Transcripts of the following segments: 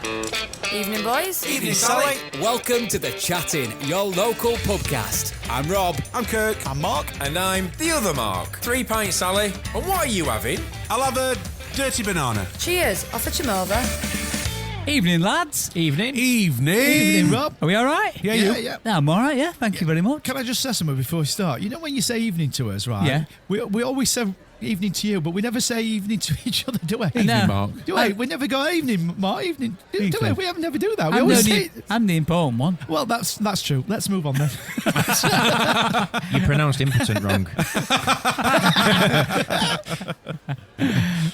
Evening, boys. Evening, Sally. Welcome to The Chatting, your local pubcast. I'm Rob. I'm Kirk. I'm Mark. And I'm the other Mark. 3 pints, Sally. And what are you having? I'll have a dirty banana. Cheers. I'll fetch 'em over. Evening, lads. Evening. Evening. Rob. Are we all right? Yeah, Yeah, I'm all right, yeah. Thank you very much. Can I just say something before we start? You know when you say evening to us, right? Yeah. We always say evening to you, but we never say evening to each other, do we? No. Mark. Do we? We never go evening, Mark, evening. Do we? Evening. We never do that. We always say... I'm the important one. Well, that's true. Let's move on then. You pronounced impotent wrong.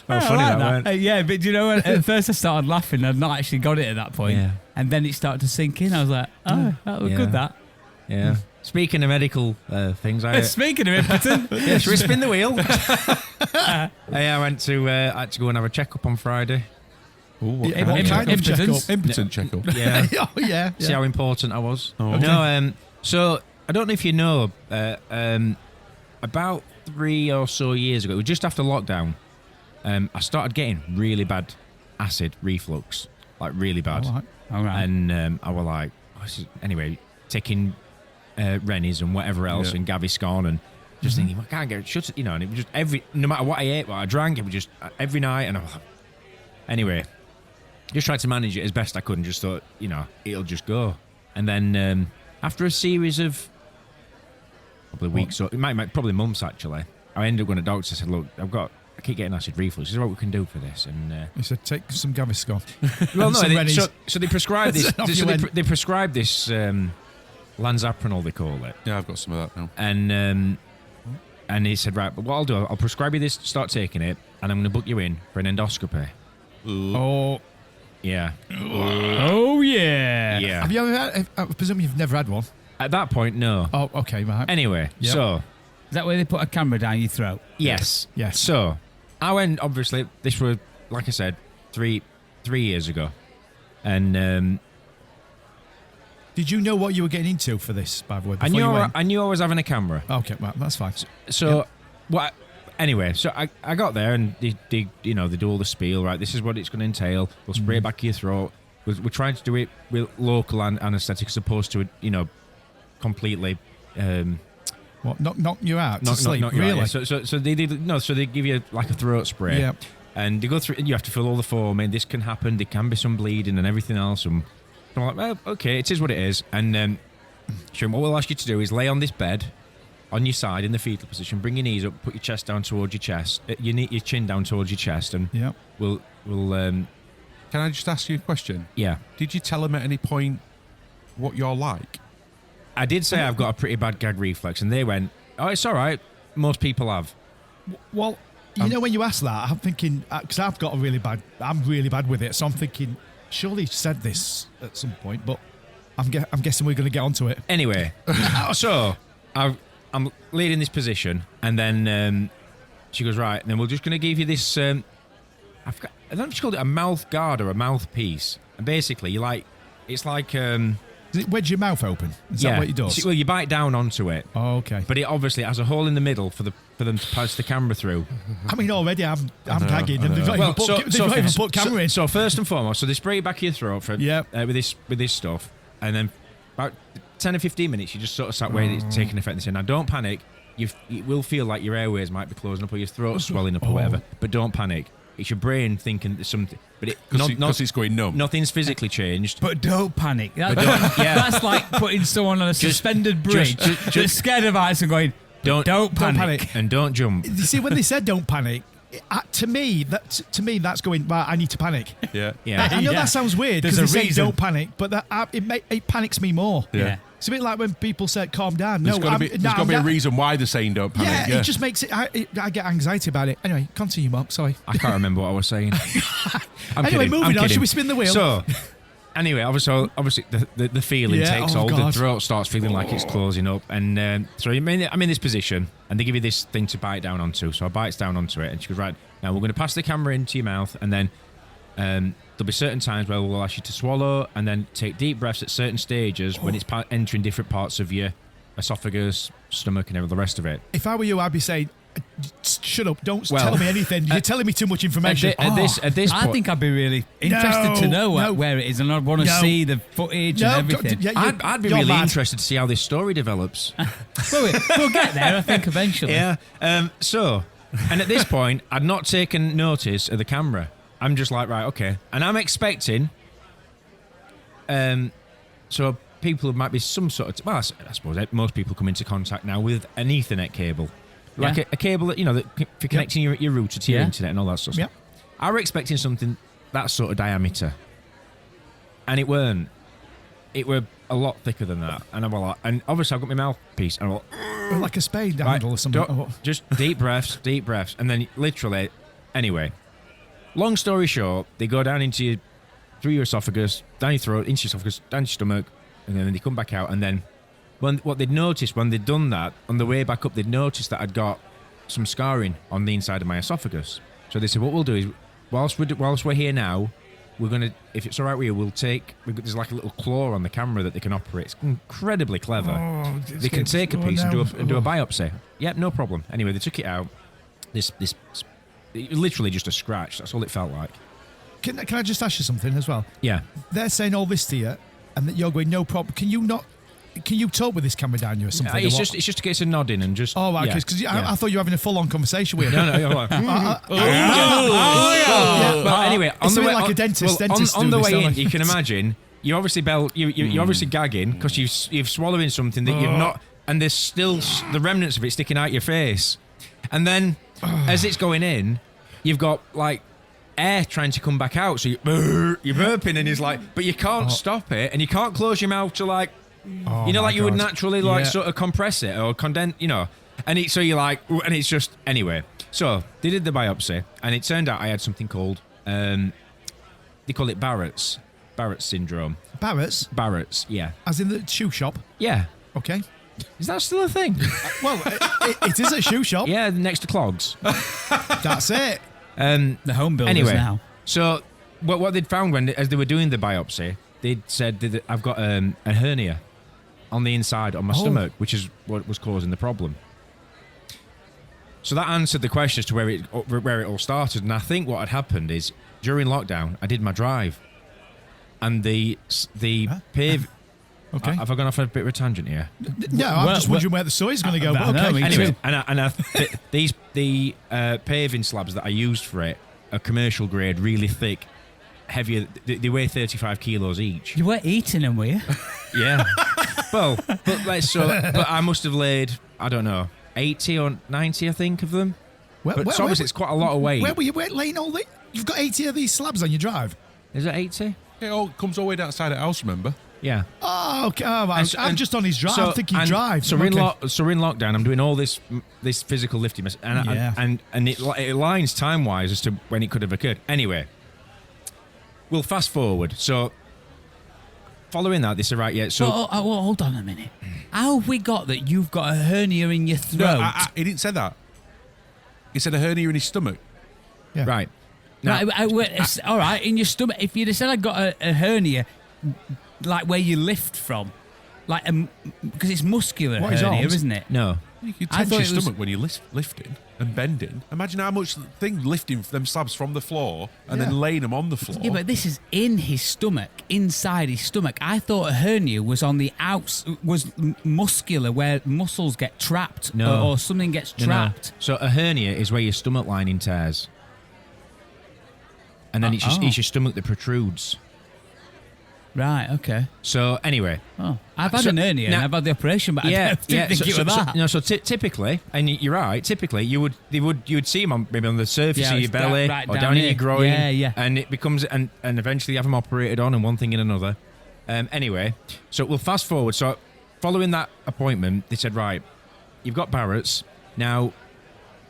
Oh, funny that weren't. Yeah, but do you know, at first I started laughing and I'd not actually got it at that point. Yeah. And then it started to sink in. I was like, that was good, that. Yeah. Speaking of medical things, Speaking of impotent. yeah, should we spin the wheel? I went to I had to go and have a checkup on Friday. What kind of impotence? checkup? Impotent checkup. Yeah. Oh, yeah. See how important I was. Oh, okay. No, so I don't know if you know, about 3 or so years ago, it was just after lockdown, I started getting really bad acid reflux, like really bad. All right. And I was like, anyway, taking Rennies and whatever else and Gaviscon and just thinking, I can't get it shut, and it was just no matter what I ate, what I drank, it was just every night. And I was like, anyway, just tried to manage it as best I could and just thought, it'll just go. And then after a series of probably weeks, or it might probably months actually, I ended up going to the doctor and said, look, I keep getting acid reflux. Is there what we can do for this? And He said, take some Gaviscon. well, no, some they, Rennies. so they prescribed this. Off you went. They prescribed this Lanzapranol, they call it. Yeah, I've got some of that now. And he said, right, but what I'll do, I'll prescribe you this, start taking it, and I'm going to book you in for an endoscopy. Oh, Yeah. Oh, yeah. Yeah. have you ever had? I presume you've never had one. At that point, no. Oh, okay, right. Anyway, Yep. so, Is that where they put a camera down your throat? yes. Yes. So, I went, obviously, this was, like I said, three years ago. And Did you know what you were getting into for this, by the way? I before you knew went? I knew I was having a camera. Okay, right, that's fine. So, anyway, so I got there and they do all the spiel, right? This is what it's going to entail. We'll spray it back of your throat. We're trying to do it with local anaesthetic as opposed to, completely... What, knock you out to not sleep, not you really? out, yeah. So they did so they give you like a throat spray. Yeah. And you go through, you have to fill all the form in. This can happen. There can be some bleeding and everything else. And I'm like, well, okay, it is what it is. And sure, what we'll ask you to do is lay on this bed, on your side in the fetal position. Bring your knees up, put your chest down towards your chest, your chin down towards your chest, and Yeah. we'll Can I just ask you a question? yeah. Did you tell them at any point what you're like? I did say I've got a pretty bad gag reflex, and they went, oh, it's all right. Most people have. Well, you know when you ask that, I'm thinking, because I'm really bad with it, so I'm thinking, surely you said this at some point, but I'm guessing we're going to get onto it. Anyway, so I'm leading this position, and then she goes, right, and then we're just going to give you this, I don't know if she called it a mouth guard or a mouthpiece. And basically, it's like... Does it wedge your mouth open? Is that what it does? Well, you bite down onto it. Oh, okay. But it obviously has a hole in the middle for them to pass the camera through. I mean, already I'm gagging, and they've not even put camera in. So first and foremost, so they spray it back of your throat with this stuff, and then about 10 or 15 minutes, you just sort of sat waiting, it's taking effect. And say, now don't panic. You will feel like your airways might be closing up or your throat swelling up or whatever, but don't panic. It's your brain thinking there's something, but Because it's going numb. Nothing's physically changed. But don't panic. That's like putting someone on a suspended bridge that's scared of heights and going, don't panic. And don't jump. You see, when they said don't panic, to me that's going, right, I need to panic. Yeah. Yeah. I know that sounds weird because There's they a say reason. don't panic, but it panics me more. Yeah. It's a bit like when people say calm down. There's got to be a reason why they're saying don't panic. Yeah, it just makes it. I get anxiety about it. Anyway, continue, Mark. Sorry. I can't remember what I was saying. Anyway, moving on. Should we spin the wheel? So, anyway, obviously the feeling takes hold. God. The throat starts feeling like it's closing up. And so I'm in this position, and they give you this thing to bite down onto. So I bites down onto it, and she goes, right, now we're going to pass the camera into your mouth, and then there'll be certain times where we'll ask you to swallow and then take deep breaths at certain stages when it's entering different parts of your esophagus, stomach, and all the rest of it. If I were you, I'd be saying, Shut up! Don't tell me anything. You're telling me too much information. At this point, I think I'd be really interested to know where it is, and I'd want to see the footage and everything. I'd be really interested to see how this story develops. We'll get there, I think, eventually. Yeah. And at this point, I'd not taken notice of the camera. I'm just like, right, okay. And I'm expecting, so people might be some sort of, well, I suppose most people come into contact now with an Ethernet cable. Like a cable that, that for connecting your router to your internet and all that stuff. Yeah. I were expecting something that sort of diameter. And it weren't. It were a lot thicker than that. And and obviously I've got my mouthpiece and I'm like a spade handle or something. Just deep breaths. And then literally, anyway, long story short, they go down through your esophagus, down your throat, into your esophagus, down your stomach, and then they come back out. And then what they'd noticed when they'd done that, on the way back up, they'd noticed that I'd got some scarring on the inside of my esophagus. So they said, what we'll do is, whilst we're here now, we're going to, if it's all right with you, there's like a little claw on the camera that they can operate. It's incredibly clever. They can take a piece and do a biopsy. Yep, no problem. Anyway, they took it out. This it was literally just a scratch. That's all it felt like. Can I just ask you something as well? Yeah. They're saying all this to you, and that you're going, no problem. Can you talk with this camera down you or something? It's just a case of nodding and just. Oh, right, because I thought you were having a full-on conversation with him. No. Like, But anyway, on the way, like a dentist. On the way in, you can imagine you're obviously you're obviously gagging because you've swallowing something that you've not, and there's still the remnants of it sticking out your face, and then as it's going in, you've got like air trying to come back out, so you're burping, and it's like, but you can't stop it, and you can't close your mouth to like. You would naturally sort of compress it or condense, and so you're like, and it's just, anyway. So they did the biopsy, and it turned out I had something called, they call it Barrett's syndrome. Barrett's, yeah. As in the shoe shop? Yeah. Okay. Is that still a thing? Well, it is a shoe shop. Yeah, next to clogs. That's it. The home builders now. So what they'd found as they were doing the biopsy, they'd said that I've got a hernia on the inside on my stomach, which is what was causing the problem. So that answered the question as to where it all started. And I think what had happened is during lockdown, I did my drive, and the pave. Okay. Have I gone off a bit of a tangent here? No, I'm just wondering where the story's going to go. But okay. Anyway, these paving slabs that I used for it are commercial grade, really thick, heavier. They weigh 35 kilos each. You were eating them, were you? Yeah. But I must have laid, I don't know, 80 or 90, I think, of them. Obviously it's quite a lot of weight. Where were you laying all the? You've got 80 of these slabs on your drive. Is it 80? It all comes all the way outside the house, remember? Yeah. Oh, okay. I'm just on his drive. I'm thinking drive. So we're in lockdown. I'm doing all this physical lifting, and it lines time wise as to when it could have occurred. Anyway, we'll fast forward. So following that, they said, right, yeah. So hold on a minute. How have we got that you've got a hernia in your throat? No, he didn't say that. He said a hernia in his stomach. Yeah. Right. Now, all right, in your stomach. If you'd have said I got a hernia, like where you lift from, like because it's muscular hernia, isn't it? No. You can tense your stomach when you're lifting and bending. Imagine how much thing lifting them slabs from the floor and then laying them on the floor. Yeah, but this is in his stomach, inside his stomach. I thought a hernia was on the was muscular, where muscles get trapped or something gets trapped. No. So a hernia is where your stomach lining tears. And then it's your stomach that protrudes. Right, okay. So anyway, I've had an hernia and I've had the operation, but I didn't think it was that. So typically, and you're right. Typically, you would see them maybe on the surface of your belly or down in your groin, and it becomes and eventually you have them operated on, and one thing in another. Anyway, so we'll fast forward. So following that appointment, they said, right, you've got Barrett's now.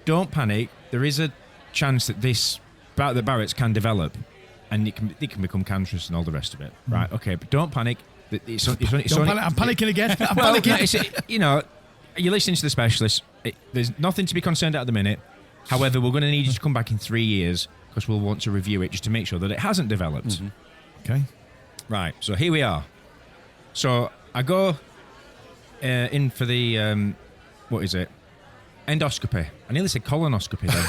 Don't panic. There is a chance that the Barrett's can develop. And it can become cancerous and all the rest of it. Right, okay, but don't panic. I'm panicking again. I'm panicking. No, you're listening to the specialist. There's nothing to be concerned at the minute. However, we're going to need you to come back in 3 years because we'll want to review it just to make sure that it hasn't developed. Mm-hmm. Okay. Right, so here we are. So I go in for the, what is it? endoscopy. I nearly said colonoscopy then.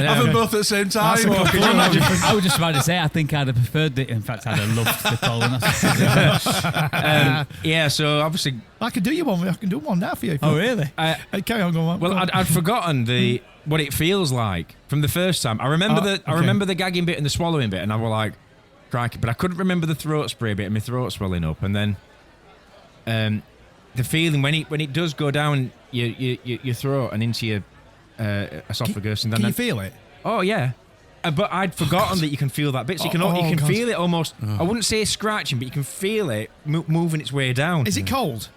Have them both at the same time. I was just about to say, I think I'd have preferred it. In fact, I'd have loved the colonoscopy. Yeah, so obviously... I can do you one. I can do one now for you. Oh, really? Carry on, go on. Well, I'd forgotten what it feels like from the first time. I remember I remember the gagging bit and the swallowing bit, and I was like, crikey, but I couldn't remember the throat spray bit and my throat swelling up, and then the feeling when it does go down your throat and into your esophagus, and then can you feel it? Oh yeah. But I'd forgotten that you can feel that bit. So you can feel it almost. I wouldn't say scratching, but you can feel it moving its way down. Is it cold?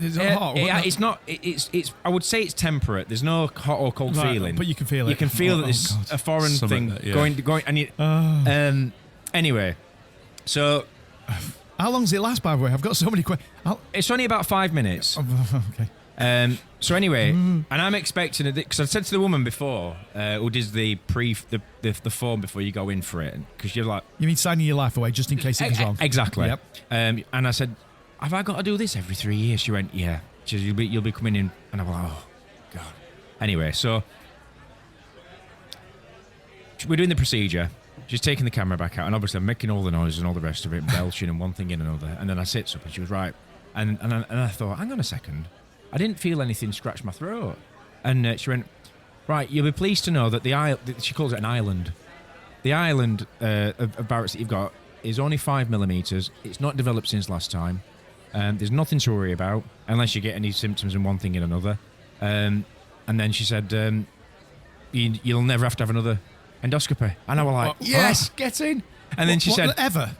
Is it hot? It's not. It's. I would say it's temperate. There's no hot or cold feeling. But you can feel it. You can feel that there's a foreign thing going. And you. Anyway, so. How long does it last, by the way? I've got so many questions. It's only about 5 minutes. Okay. So anyway, and I'm expecting it because I said to the woman before who does the form before you go in for it, because you're like, you mean signing your life away just in case it goes wrong? Exactly. Yep. And I said, have I got to do this every 3 years? She went, yeah. She said, you'll be coming in, and I'm like, oh god. Anyway, so we're doing the procedure. She's taking the camera back out, and obviously I'm making all the noises and all the rest of it, belching and one thing in another. And then I sit up, and she was right. And I thought, hang on a second. I didn't feel anything scratch my throat. And she went, right, you'll be pleased to know that she calls it an island. The island of Barrett's that you've got is only 5 millimeters. It's not developed since last time. There's nothing to worry about unless you get any symptoms and one thing in another. And then she said, you'll never have to have another endoscopy. And I was like, yes, get in. And then she said, ever,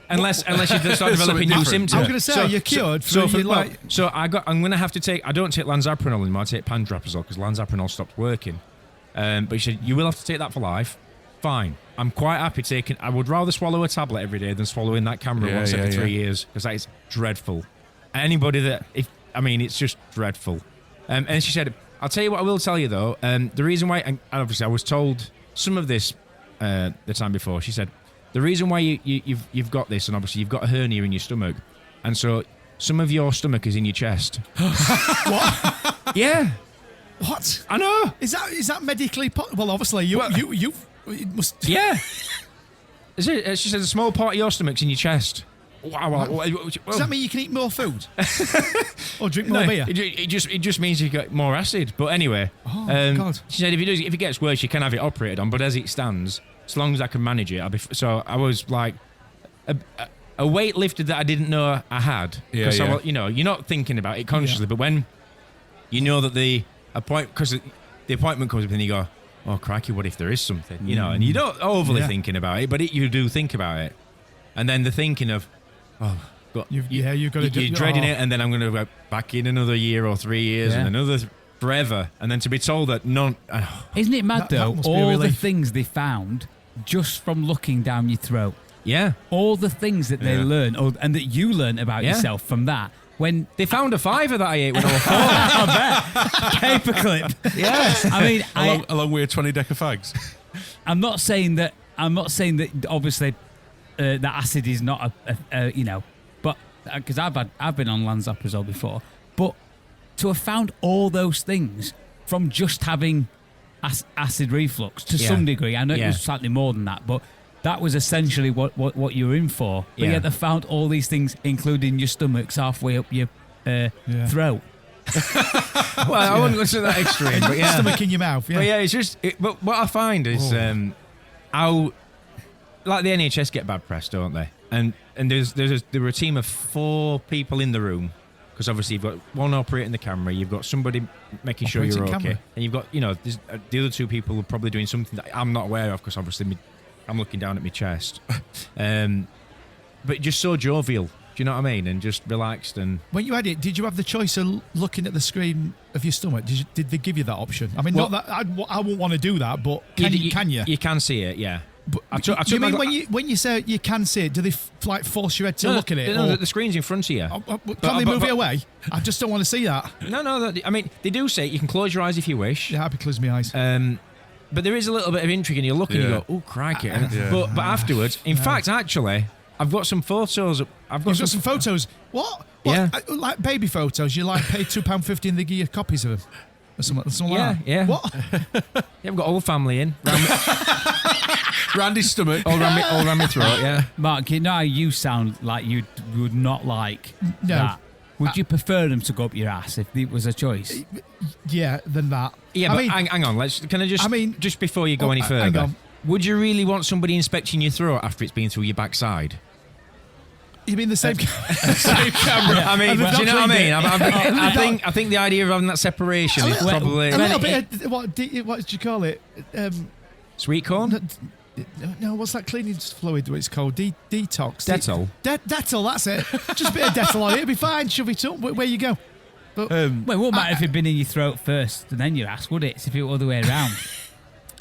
unless you start developing new symptoms. I was going to say, you're cured. I'm going to have to take. I don't take lanzapranol anymore. I take pantoprazole because lanzapranol stopped working. But she said, you will have to take that for life. Fine. I'm quite happy taking. I would rather swallow a tablet every day than swallowing that camera once every 3 years, because that is dreadful. Anybody that, it's just dreadful. And she said, I'll tell you what I will tell you though. The reason why, and obviously I was told some of this the time before. She said, the reason why you've got this, and obviously you've got a hernia in your stomach, and so some of your stomach is in your chest. What? Yeah. What? I know. Is that medically? Well, obviously you must. Yeah. She said a small part of your stomach's in your chest. Wow. Does that mean you can eat more food or drink more beer? It just means you get more acid. But anyway, God. She said if it gets worse, you can have it operated on. But as it stands, as long as I can manage it, I'll be. So I was like a weight lifted that I didn't know I had. Yeah. You're not thinking about it consciously, but when you know that the appointment comes up and you go, oh crikey, what if there is something? And you don't overly thinking about it, but you do think about it, and then the thinking of, you've got to do. You're dreading it, and then I'm going to go back in another year or 3 years, and another forever, and then to be told that none. Isn't it mad though? All the things they found just from looking down your throat. Yeah. All the things that they learn, and that you learn about yourself from that. When they found a fiver that I ate when I was 4. I bet. Paperclip. Yeah. I mean, along with a 20 deck of fags. I'm not saying that obviously that acid is not but because I've been on lanzaprazole before, but to have found all those things from just having acid reflux to some degree. I know it was slightly more than that, but that was essentially what you were in for. But yet they found all these things, including your stomachs halfway up your throat. Well, I wouldn't go to that extreme, but stomach in your mouth. Yeah. But yeah, it's just. But what I find is how, like the NHS get bad press, don't they? And there were a team of 4 people in the room, because obviously you've got one operating the camera, you've got somebody making sure you're okay, camera. and you've got the other 2 people are probably doing something that I'm not aware of, because obviously I'm looking down at my chest, but just so jovial. Do you know what I mean? And just relaxed. And when you had it, did you have the choice of looking at the screen of your stomach? Did they give you that option? I mean, not that I wouldn't want to do that, but can you? You can see it, yeah. But do you mean when you say you can see it, do they force your head to look at it? No, the screen's in front of you. Can they move it away? I just don't want to see that. No. I mean, they do say you can close your eyes if you wish. Yeah, I'd be closing my eyes. But there is a little bit of intrigue, and you look and you go, "Oh, crikey!" But afterwards, in fact, actually, I've got some photos. I've got some photos. What? Yeah, like baby photos. You pay £2.50 and they give you copies of them. or something like that. Yeah. What? Yeah, we've got all family in. Randy's stomach. All around my throat, yeah. Mark, you know how you sound like you would not like No. that. Would you prefer them to go up your ass if it was a choice? Yeah, than that. Yeah, I but mean, hang on. Can I just? I mean- just before you go Oh, any hang further, on. would you really want somebody inspecting your throat after it's been through your backside? you mean the same? Same camera. I mean, And do they've you know what I not mean? cleaned I think the idea of having that separation is probably a little bit. What did you call it? sweet corn. No, what's that cleaning fluid? What it's called? Detox. Dettol. Dettol. That's it. Just a bit of Dettol on it. It'll be fine. Shove it up. Where you go? Well, it wouldn't matter if it'd been in your throat first and then your ass, would it? It's if it were the other way around.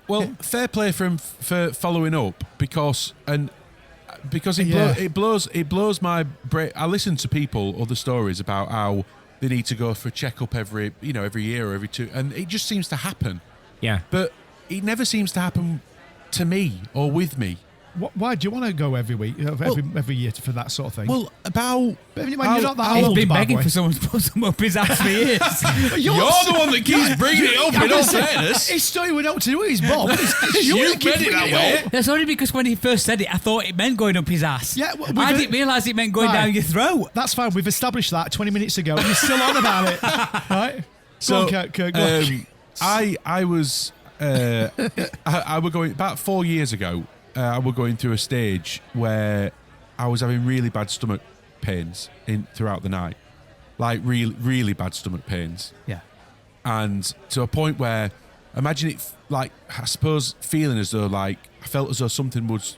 Well, fair play for him for following up because Yeah. it blows my brain. I listen to people other stories about how they need to go for a checkup every year or every two, and it just seems to happen. Yeah. But it never seems to happen to me or with me. Why do you want to go every week, every year for that sort of thing? Well, about But when you're not that He's old, been by the begging way. for someone to put some up his ass for years. you're the one that keeps bringing it up. In all fairness, His story would know what to do with his bob. you keep read it bringing that it way. up. That's only because when he first said it, I thought it meant going up his ass. Yeah, well, I we've- didn't realise it meant going Right. down your throat. That's fine. We've established that 20 minutes ago. And you're still on about it, right? So, go on, Kirk, go on. I was I were going about 4 years ago. I were going through a stage where I was having really bad stomach pains throughout the night, like really bad stomach pains, Yeah. and to a point where imagine it like I suppose feeling as though like I felt as though something was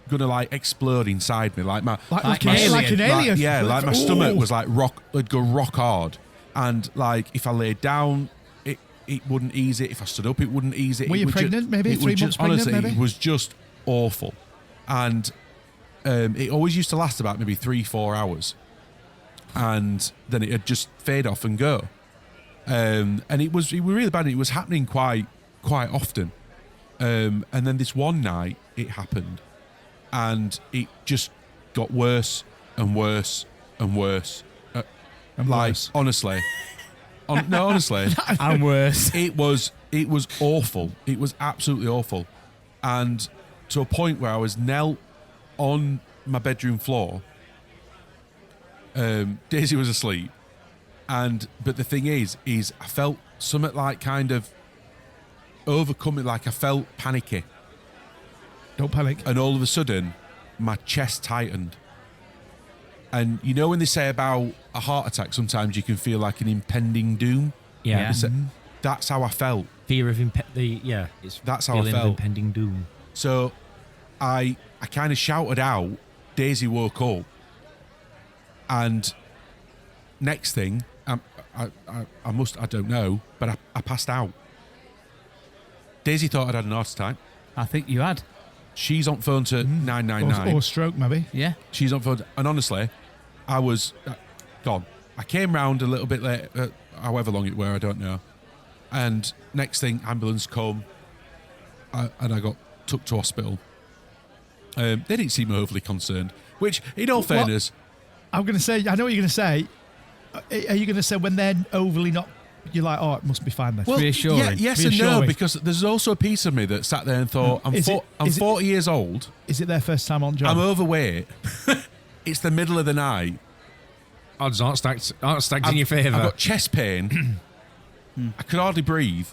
gonna like explode inside me, like my Like an alien. an alien. yeah, like my stomach Ooh. was like it'd go rock hard, and like if I laid down, it wouldn't ease it. If I stood up, it wouldn't ease it. Were It you would pregnant, maybe? it 3 would months pregnant, honestly, maybe? it was just awful, and it always used to last about maybe 3-4 hours, and then it'd just fade off and go. And it was really bad. It was happening quite often, and then this one night it happened, and it just got worse and worse and worse. And Like worse. honestly, honestly, And worse. it was awful. It was absolutely awful, and to a point where I was knelt on my bedroom floor. Daisy was asleep, but the thing is I felt something like kind of overcoming, like I felt panicky, Don't panic. and all of a sudden my chest tightened. And you know when they say about a heart attack, sometimes you can feel like an impending doom. Yeah. It's that's how I felt. Fear of it's That's how I feeling of felt. impending doom. So I kind of shouted out. Daisy woke up, and next thing I don't know, but I passed out. Daisy thought I'd had an heart attack. I think you had. She's on phone to 999. Or stroke, maybe. Yeah. She's on phone, and honestly, I was gone. I came round a little bit late, however long it were, I don't know. And next thing, ambulance come, and I got took to hospital. They didn't seem overly concerned, which, in all fairness, I'm going to say, I know what you're going to say. Are you going to say when they're overly not, you're like, oh, it must be fine then? well, reassuring. yeah, yes and no, Reassuring. because there's also a piece of me that sat there and thought, I'm Is it- 40 years old, Is it their first time on job? I'm overweight, it's the middle of the night, Odds aren't stacked in your I've favour. got chest pain, I could hardly breathe,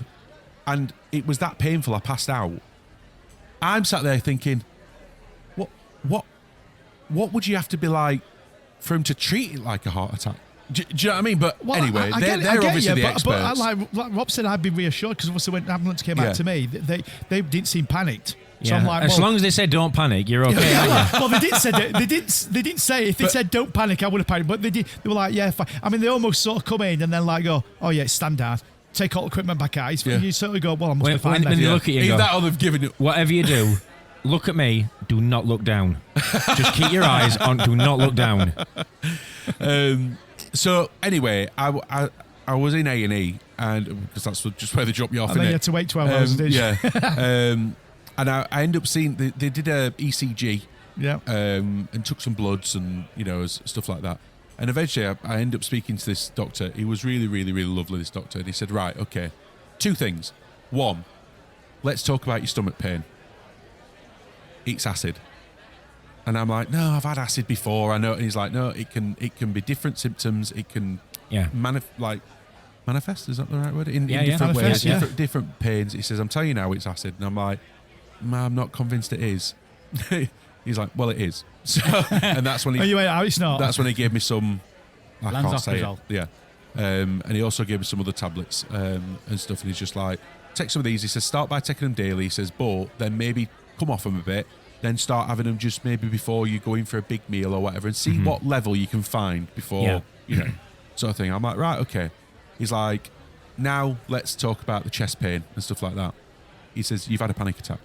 and it was that painful I passed out. I'm sat there thinking, what would you have to be like for him to treat it like a heart attack? Do you know what I mean? But Well, anyway, I get it, they're I get obviously you, the but experts. like Rob said, I'd be reassured because obviously when the ambulance came Yeah. out to me, they didn't seem panicked. So Yeah. I'm like, as well, long as they say don't panic, you're okay. aren't you? well, they did say that. They didn't say if they said don't panic, I would have panicked. But they did. They were like, yeah, fine. I mean, they almost sort of come in and then like go, oh yeah, stand down, take all the equipment back out. Yeah. You sort of go, well, I must When- be fine when then. they look at you and Either go, that or they've given it. whatever you do, look at me. Do not look down. Just keep your eyes on. Do not look down. So anyway, I was in A&E, and because that's just where they drop you off. And then innit? you had to wait 12 hours, did you? Yeah. And I ended up seeing they did a ECG, Yeah. and took some bloods and stuff like that. And eventually I end up speaking to this doctor. He was really, really, really lovely, this doctor. And he said, right, okay, 2 things. 1, let's talk about your stomach pain. It's acid. And I'm like, no, I've had acid before. I know. And he's like, no, it can be different symptoms. It can manifest. Is that the right word? In different ways, different pains. He says, I'm telling you now, it's acid. And I'm like, I'm not convinced it is. He's like, well, it is. So, and that's when he. It's not. That's when he gave me some. I can't say it. Lansoprazole. Yeah. And he also gave me some other tablets and stuff. And he's just like, take some of these. He says, start by taking them daily. He says, but then maybe come off them a bit. Then start having them just maybe before you go in for a big meal or whatever, and see what level you can find before sort of thing. I'm like, right, okay. He's like, now let's talk about the chest pain and stuff like that. He says, you've had a panic attack.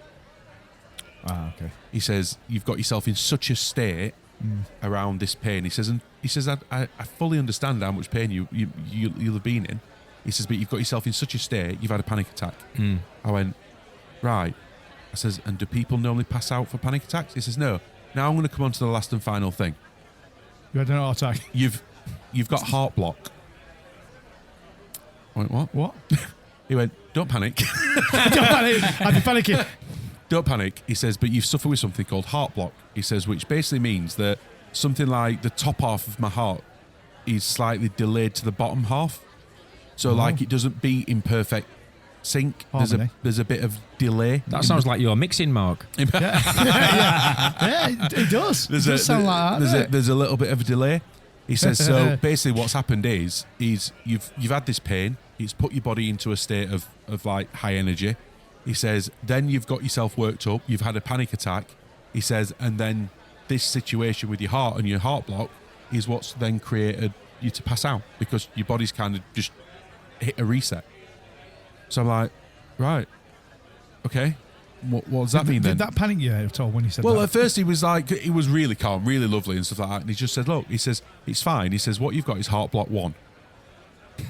Ah, okay. He says, you've got yourself in such a state around this pain. He says, I fully understand how much pain you'll have been in. He says, but you've got yourself in such a state, you've had a panic attack. I went, right. I says, and do people normally pass out for panic attacks? He says, no. Now I'm going to come on to the last and final thing. You had an heart attack. You've got heart block. I went, what? What? He went, don't panic. Don't panic. I'd be panicking. Don't panic. He says, but you've suffered with something called heart block. He says, which basically means that something like the top half of my heart is slightly delayed to the bottom half. So like it doesn't beat in perfect sync. There's a bit of delay. That sounds like you're mixing, Mark. Yeah, it does. It does sound like that. There's a little bit of a delay. He says, so basically what's happened is you've had this pain. It's put your body into a state of like high energy. He says, then you've got yourself worked up. You've had a panic attack. He says, and then this situation with your heart and your heart block is what's then created you to pass out because your body's kind of just hit a reset. So I'm like, right, okay. What does that mean then? Did that panic you at all when he said well, that? at first he was like, he was really calm, really lovely and stuff like that. And he just said, look, he says, it's fine. He says, what you've got is heart block 1.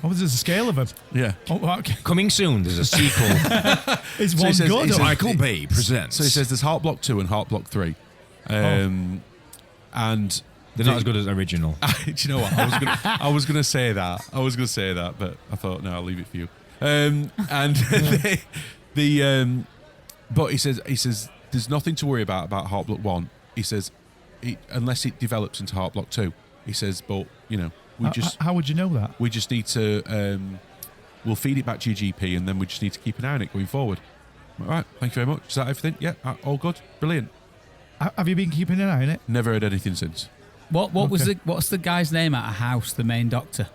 Oh, there's a scale of them. Yeah. Oh, okay. Coming soon, there's a sequel. Is So one he says- good? he says- Michael Bay presents. So he says there's heart block 2 and heart block 3. And They're not as good as original. do you know what? I was gonna say that. But I thought, no, I'll leave it for you. But he says there's nothing to worry about heart block 1. He says unless it develops into heart block 2. He says, but How would you know that? we just need to we'll feed it back to your GP and then we just need to keep an eye on it going forward. I'm like, right, thank you very much. Is that everything? Yeah, all good, brilliant. Have you been keeping an eye on it? Never heard anything since. What's the guy's name at a house? The main doctor.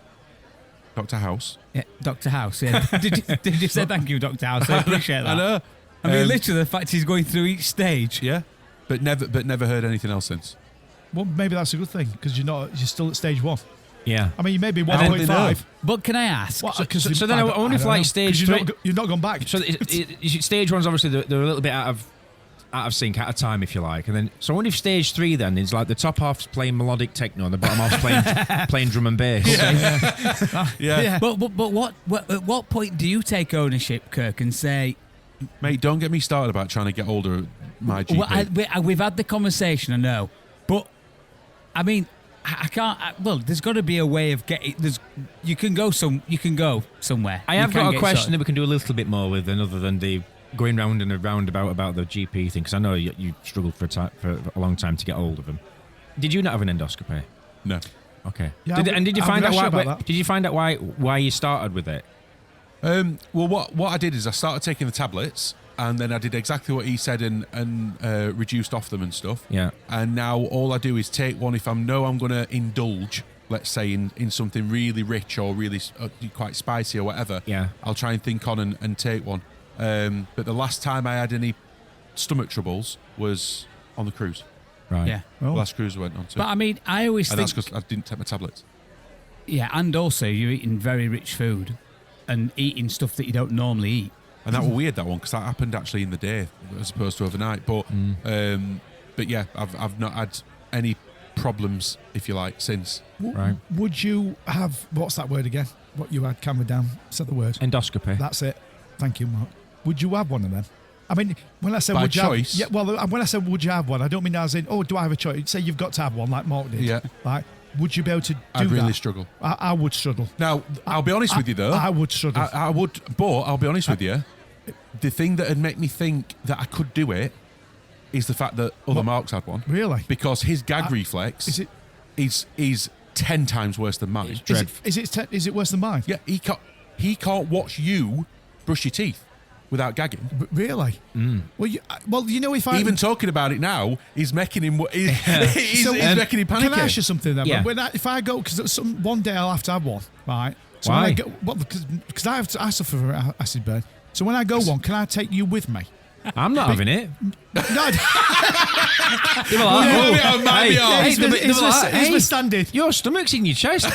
Dr. House. Yeah, Dr. House. Yeah. did you say thank you, Dr. House? I appreciate that. I know. I mean, literally, the fact he's going through each stage. Yeah, but never heard anything else since. Well, maybe that's a good thing because you're still at stage 1. Yeah. I mean, you may be I don't 1.5. But can I ask? So then I wonder if like stage 3... You've not gone back. So stage 1's obviously they're a little bit out of sync, out of time, if you like. And then, so I wonder if stage 3 then is like the top half's playing melodic techno and the bottom half's playing drum and bass. Yeah. But at what point do you take ownership, Kirk, and say, Mate, don't get me started about trying to get older at my GP. well, we've had the conversation, I know, but I mean, I can't. Well, there's got to be a way of getting. You can go somewhere. I have got a question that we can do a little bit more with, other than the going round and around about the GP thing, because I know you struggled for a long time to get hold of them. Did you not have an endoscopy? No. Okay. Yeah, did you I'm find not out sure why? about that. Did you find out why you started with it? Well, what I did is I started taking the tablets, and then I did exactly what he said and reduced off them and stuff. Yeah. And now all I do is take one if I know I'm going to indulge, let's say, in something really rich or really quite spicy or whatever. Yeah. I'll try and think on and take one. But the last time I had any stomach troubles was on the cruise. Right. Yeah. The last cruise I went on to. But I mean, I always and think. that's because I didn't take my tablets. Yeah, and also you're eating very rich food and eating stuff that you don't normally eat. And that was weird, that one, because that happened actually in the day as opposed to overnight. But yeah, I've not had any problems, if you like, since. Right. Would you have, what's that word again? What you had, camera down, said the word. Endoscopy. That's it. Thank you, Mark. Would you have one of them? I mean, when I say By would you choice? have, yeah, well, when I say would you have one, I don't mean as in, oh, do I have a choice? Say you've got to have one, like Mark did. Yeah. Like, would you be able to do I'd really that? struggle. I would struggle. Now, I'll be honest with you, though. I would struggle. I would, but I'll be honest with you. The thing that would make me think that I could do it is the fact that other Marks had one. Really? Because his gag reflex is 10 times worse than mine. Is it worse than mine? Yeah, he can't watch you brush your teeth without gagging. Really? Well, you know, if I Even talking about it now is making him he's making him panic. Can I ask you something then? Yeah. If I go, because one day I'll have to have one, right? So Why? When I go, well, because I suffer from acid burn. So when I go one, can I take you with me? I'm not having it. No. They were like, Here's my standard. your stomach's in your chest.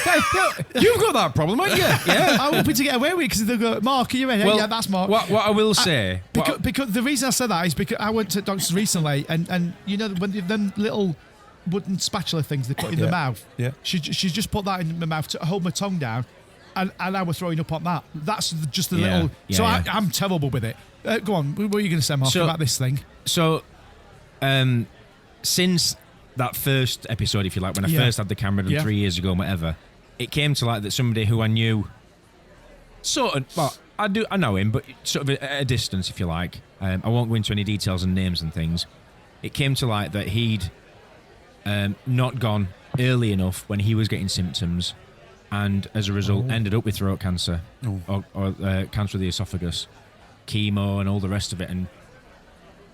You've got that problem, haven't you? Yeah. I'm hoping to get away with it because they'll go, Mark, are you ready? Well, Yeah, that's Mark. What I will say, Because the reason I said that is because I went to doctors recently, and you know when them little wooden spatula things they put in the mouth. Yeah. She's just put that in my mouth to hold my tongue down, and I was throwing up on that. That's just a Yeah, little. yeah, So yeah. I'm terrible with it. Go on. What are you going to say, Mark, about this thing? So, since that first episode, if you like, when I first had the camera done 3 years ago and whatever, it came to light that somebody who I knew sort of, well, I know him, but sort of at a distance, if you like. I won't go into any details and names and things. It came to light that he'd not gone early enough when he was getting symptoms, and as a result ended up with throat cancer or cancer of the esophagus, chemo and all the rest of it, and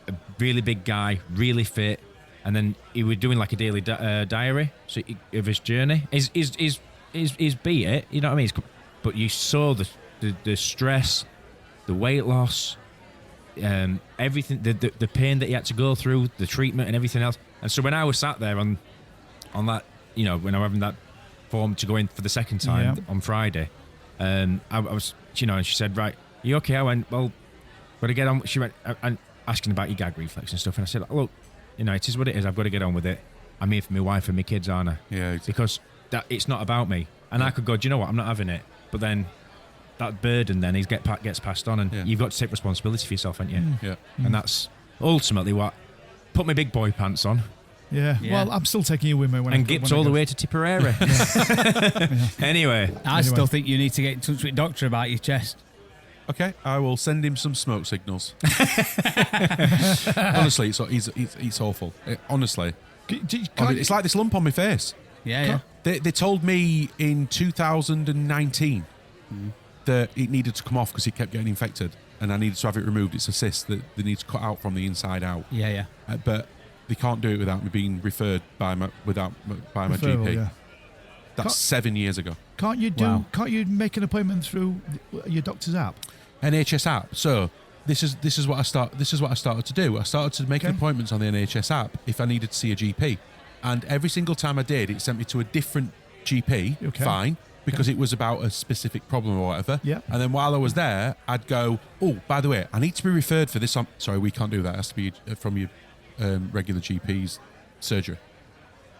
a really big guy, really fit, and then he was doing like a daily diary of his journey. He's beat it, you know what I mean? But you saw the stress, the weight loss, everything, the pain that he had to go through, the treatment and everything else. And so when I was sat there on that, you know, when I was having that form to go in for the second time on Friday, I was, you know, and she said, right, are you okay? I went, well, got to get on. She went and asking about your gag reflex and stuff, and I said, look, you know, it is what it is. I've got to get on with it. I'm here for my wife and my kids, aren't I? Yeah, exactly. Because it's not about me. And I could go, do you know what? I'm not having it. But then that burden then gets passed on, and you've got to take responsibility for yourself, haven't you? Yeah. And that's ultimately what put my big boy pants on. Yeah. Well, I'm still taking you with me when and gipped all the way to Tipperary. Anyway, I still think you need to get in touch with doctor about your chest. Okay, I will send him some smoke signals. Honestly, it's awful. Honestly, it's like this lump on my face. Yeah. They told me in 2019 that it needed to come off because it kept getting infected, and I needed to have it removed. It's a cyst that they need to cut out from the inside out. Yeah. But they can't do it without me being referred by my GP. Yeah. That's 7 years ago. Can't you make an appointment through your doctor's app? NHS app. So this is what I started to do. I started to make appointments on the NHS app if I needed to see a GP, and every single time I did, it sent me to a different GP. Okay. Fine, because it was about a specific problem or whatever. Yeah. And then while I was there, I'd go, oh, by the way, I need to be referred for this. Sorry, we can't do that. It has to be from your regular GP's surgery.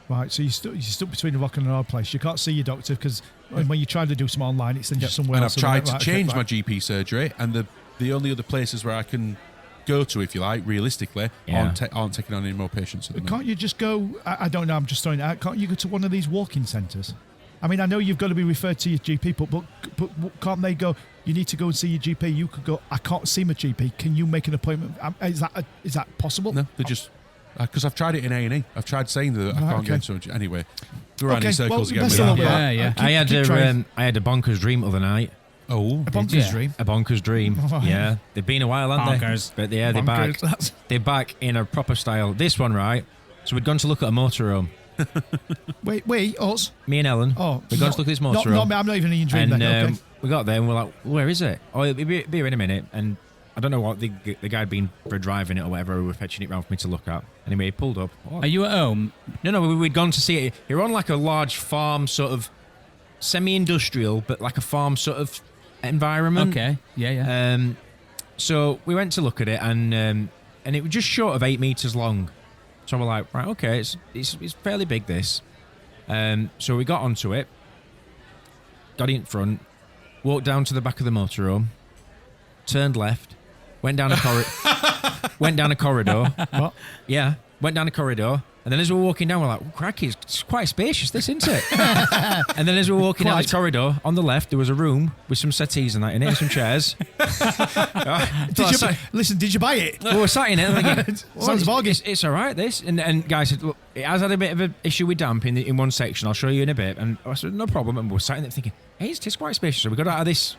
Right, so you're stuck between a rock and a hard place. You can't see your doctor because when you try to do some online, it sends you somewhere And else. I've tried to change my GP surgery, and the only other places where I can go to, if you like, realistically, aren't taking on any more patients at the moment. Can't you just go, I don't know, I'm just throwing it out, can't you go to one of these walk-in centres? I mean, I know you've got to be referred to your GP, but can't they go, you need to go and see your GP? You could go, I can't see my GP. Can you make an appointment? Is that possible? No, they just... Because I've tried it in A&E. I've tried saying that I can't get into it. Anyway, we're running circles again with that. Yeah. I had a bonkers dream the other night. Oh, A bonkers dream? A bonkers dream. Yeah. They've been a while, haven't Bonkers. they? But yeah, they're back. They're back in a proper style. This one, right? So we'd gone to look at a motorhome. Wait, us? Me and Ellen. Oh, we'd gone to look at this motorhome. Not me, I'm not even in your dream and then. Okay. we got there and we're like, where is it? Oh, it'll be here in a minute. And I don't know what the guy had been for driving it or whatever, who were fetching it round for me to look at. Anyway, he pulled up. Oh. Are you at home? No, we'd gone to see it. You're on like a large farm, sort of semi-industrial, but like a farm sort of environment. Okay. Yeah. So we went to look at it, and it was just short of 8 meters long. So we're like, right, okay, it's fairly big, this. So we got onto it, got in front, walked down to the back of the motorhome, turned left, went down a corridor. What? Yeah, went down a corridor, And then as we're walking down, we're like, oh, cracky, it's quite spacious, this, isn't it? And then as we're walking down the corridor, on the left, there was a room with some settees and that in it, some chairs. Did you buy it? We were sat in it and thinking, Sounds boggy. it's all right, this. And guys said, look, it has had a bit of an issue with damp in one section. I'll show you in a bit. And I said, no problem. And we were sat in it thinking, hey, it's quite spacious. So we got out of this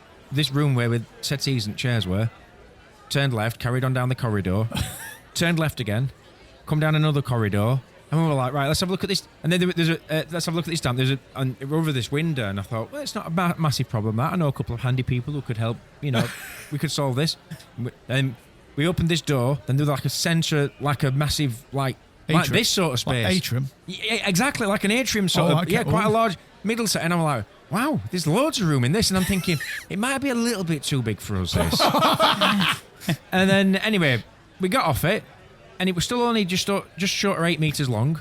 room where with settees and chairs were, turned left, carried on down the corridor, turned left again, come down another corridor. And we were like, right, let's have a look at this. And then there's let's have a look at this damp. And we're over this window, and I thought, well, it's not a massive problem. That I know a couple of handy people who could help. You know, we could solve this. And we opened this door. Then there's like a centre, like a massive, like this sort of space. Like atrium. Yeah, exactly, like an atrium sort of. Okay. Yeah, quite a large middle set. And I'm like, wow, there's loads of room in this. And I'm thinking, it might be a little bit too big for us, this. And then anyway, we got off it. And it was still only just short of 8 meters long.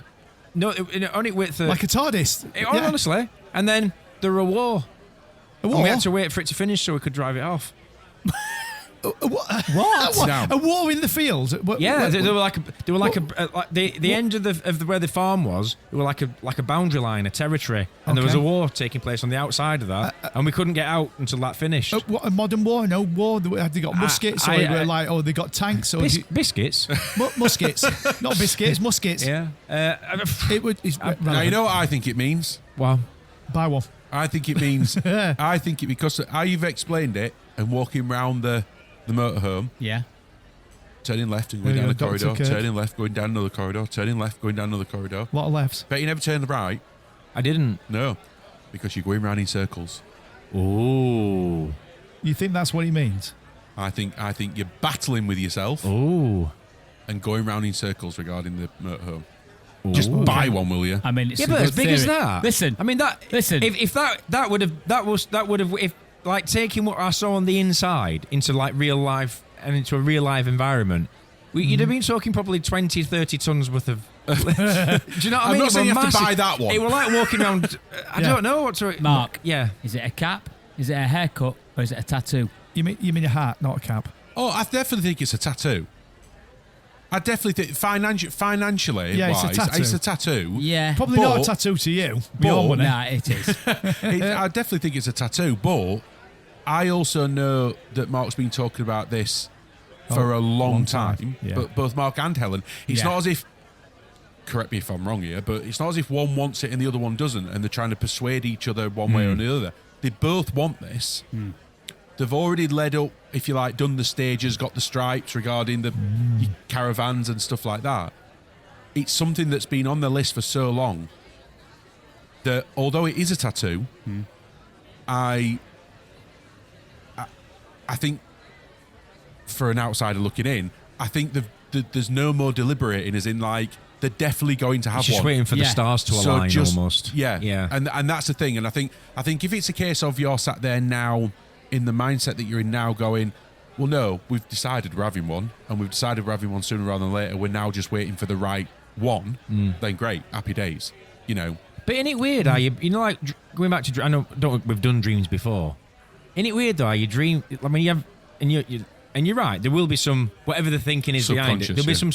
No, it only width like a TARDIS. Honestly. And then there were a war. A war? And we had to wait for it to finish so we could drive it off. What? A war in the field? They were like the end of where the farm was. They were like a boundary line, a territory, and there was a war taking place on the outside of that, and we couldn't get out until that finished. What, a modern war? No war? Have they got muskets? Or they got tanks? Or biscuits? Muskets, not biscuits, muskets. Yeah. Now you know what I think it means. Wow. Buy one. I think it means. I think it because how you've explained it and walking round the motorhome. Yeah. Turning left and going down the Dr. corridor. Kirk. Turning left, going down another corridor. Turning left, going down another corridor. A lot of lefts. Bet you never turned right. I didn't. No, because you're going round in circles. Ooh. You think that's what he means? I think you're battling with yourself. Ooh. And going round in circles regarding the motorhome. Just buy one, will you? I mean, it's but a as good big theory. as that. Listen, I mean that. Listen, if that would have if like taking what I saw on the inside into like real life and into a real life environment, you'd have been talking probably 20, 30 tons worth of. Do you know what I mean? I'm not saying you have massive. to buy that one. It were like walking around. I don't know what to. Mark. Yeah. Is it a cap? Is it a haircut? Or is it a tattoo? You mean a hat, not a cap? Oh, I definitely think it's a tattoo. I definitely think financially, Yeah, it's a wise, tattoo. it's a tattoo. Yeah. Probably not a tattoo to you. Nah, it is. I definitely think it's a tattoo, but I also know that Mark's been talking about this for a long time. Yeah. But both Mark and Helen, it's Yeah. not as if. Correct me if I'm wrong here, but it's not as if one wants it and the other one doesn't, and they're trying to persuade each other one way or the other. They both want this. They've already led up, if you like, done the stages, got the stripes regarding the caravans and stuff like that. It's something that's been on the list for so long that although it is a tattoo, I think for an outsider looking in, I think there's no more deliberating, as in like they're definitely going to have Just one. waiting for the stars to So align just- almost. Yeah. And that's the thing. And I think if it's a case of you're sat there now in the mindset that you're in now going, well, no, we've decided we're having one, and we've decided we're having one sooner rather than later. We're now just waiting for the right one. Then great, happy days. You know. But isn't it weird how you know, like going back to, I know we've done dreams before. Isn't it weird though how you dream? I mean, you have, and you're right. There will be some, whatever the thinking is behind it. There'll be some,